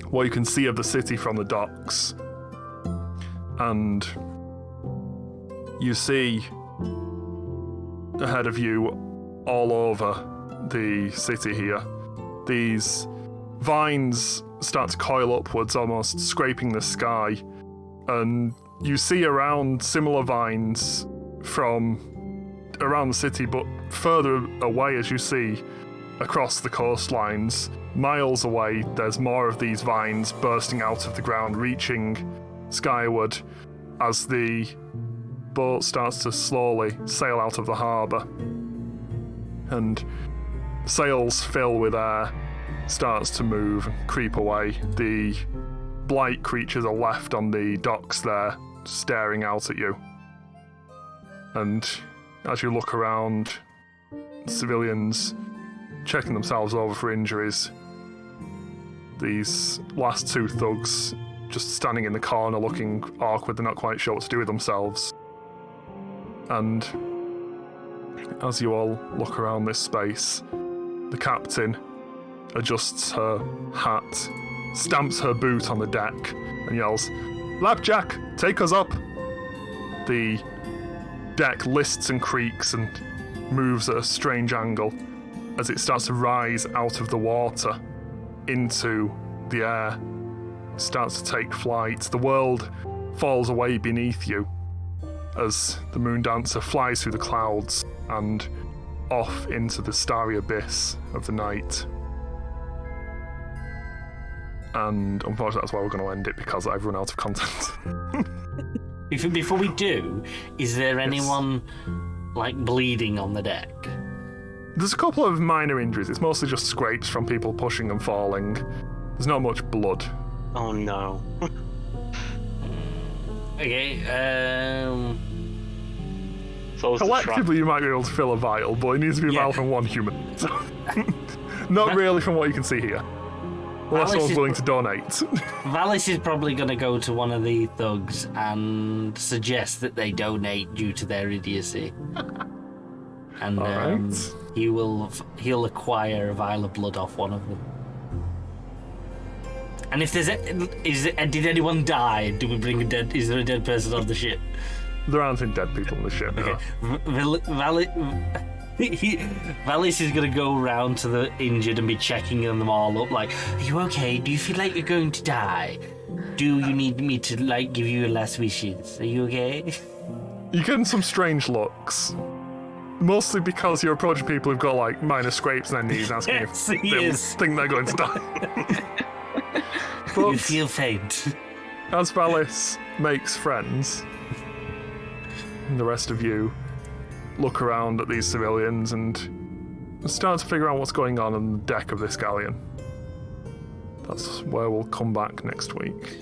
what you can see of the city from the docks. And you see ahead of you all over the city here, these vines start to coil upwards, almost scraping the sky. And you see around similar vines from around the city, but further away, as you see across the coastlines, miles away, there's more of these vines bursting out of the ground, reaching skyward as the boat starts to slowly sail out of the harbour. And sails fill with air, starts to move and creep away. The blight creatures are left on the docks there, staring out at you. And as you look around, civilians checking themselves over for injuries. These last two thugs just standing in the corner looking awkward, they're not quite sure what to do with themselves. And as you all look around this space, the captain adjusts her hat, stamps her boot on the deck, and yells, "Flapjack, take us up!" The deck lists and creaks and moves at a strange angle as it starts to rise out of the water into the air. It starts to take flight. The world falls away beneath you as the moon dancer flies through the clouds and off into the starry abyss of the night. And unfortunately, that's where we're going to end it because I've run out of content. Before we do, is there anyone like bleeding on the deck? There's a couple of minor injuries. It's mostly just scrapes from people pushing and falling. There's not much blood. Oh no. Okay, So was the Collectively, you might be able to fill a vial, but it needs to be a Yeah. vial from one human. So not really from what you can see here. Unless Valis someone's is- willing to donate. Valis is probably going to go to one of the thugs and suggest that they donate due to their idiocy. And Alright. he'll acquire a vial of blood off one of them. And if there's did anyone die? Do we bring a dead? Is there a dead person on the ship? There aren't any dead people on the ship. Okay. No. Valis is going to go around to the injured and be checking them all up. Like, are you okay? Do you feel like you're going to die? Do you need me to like give you your last wishes? Are you okay? You're getting some strange looks. Mostly because you're approaching people who've got like minor scrapes on their knees, asking Yes, if he they is. think they're going to die. You But feel faint. as Valis makes friends, the rest of you look around at these civilians and start to figure out what's going on the deck of this galleon. That's where we'll come back next week.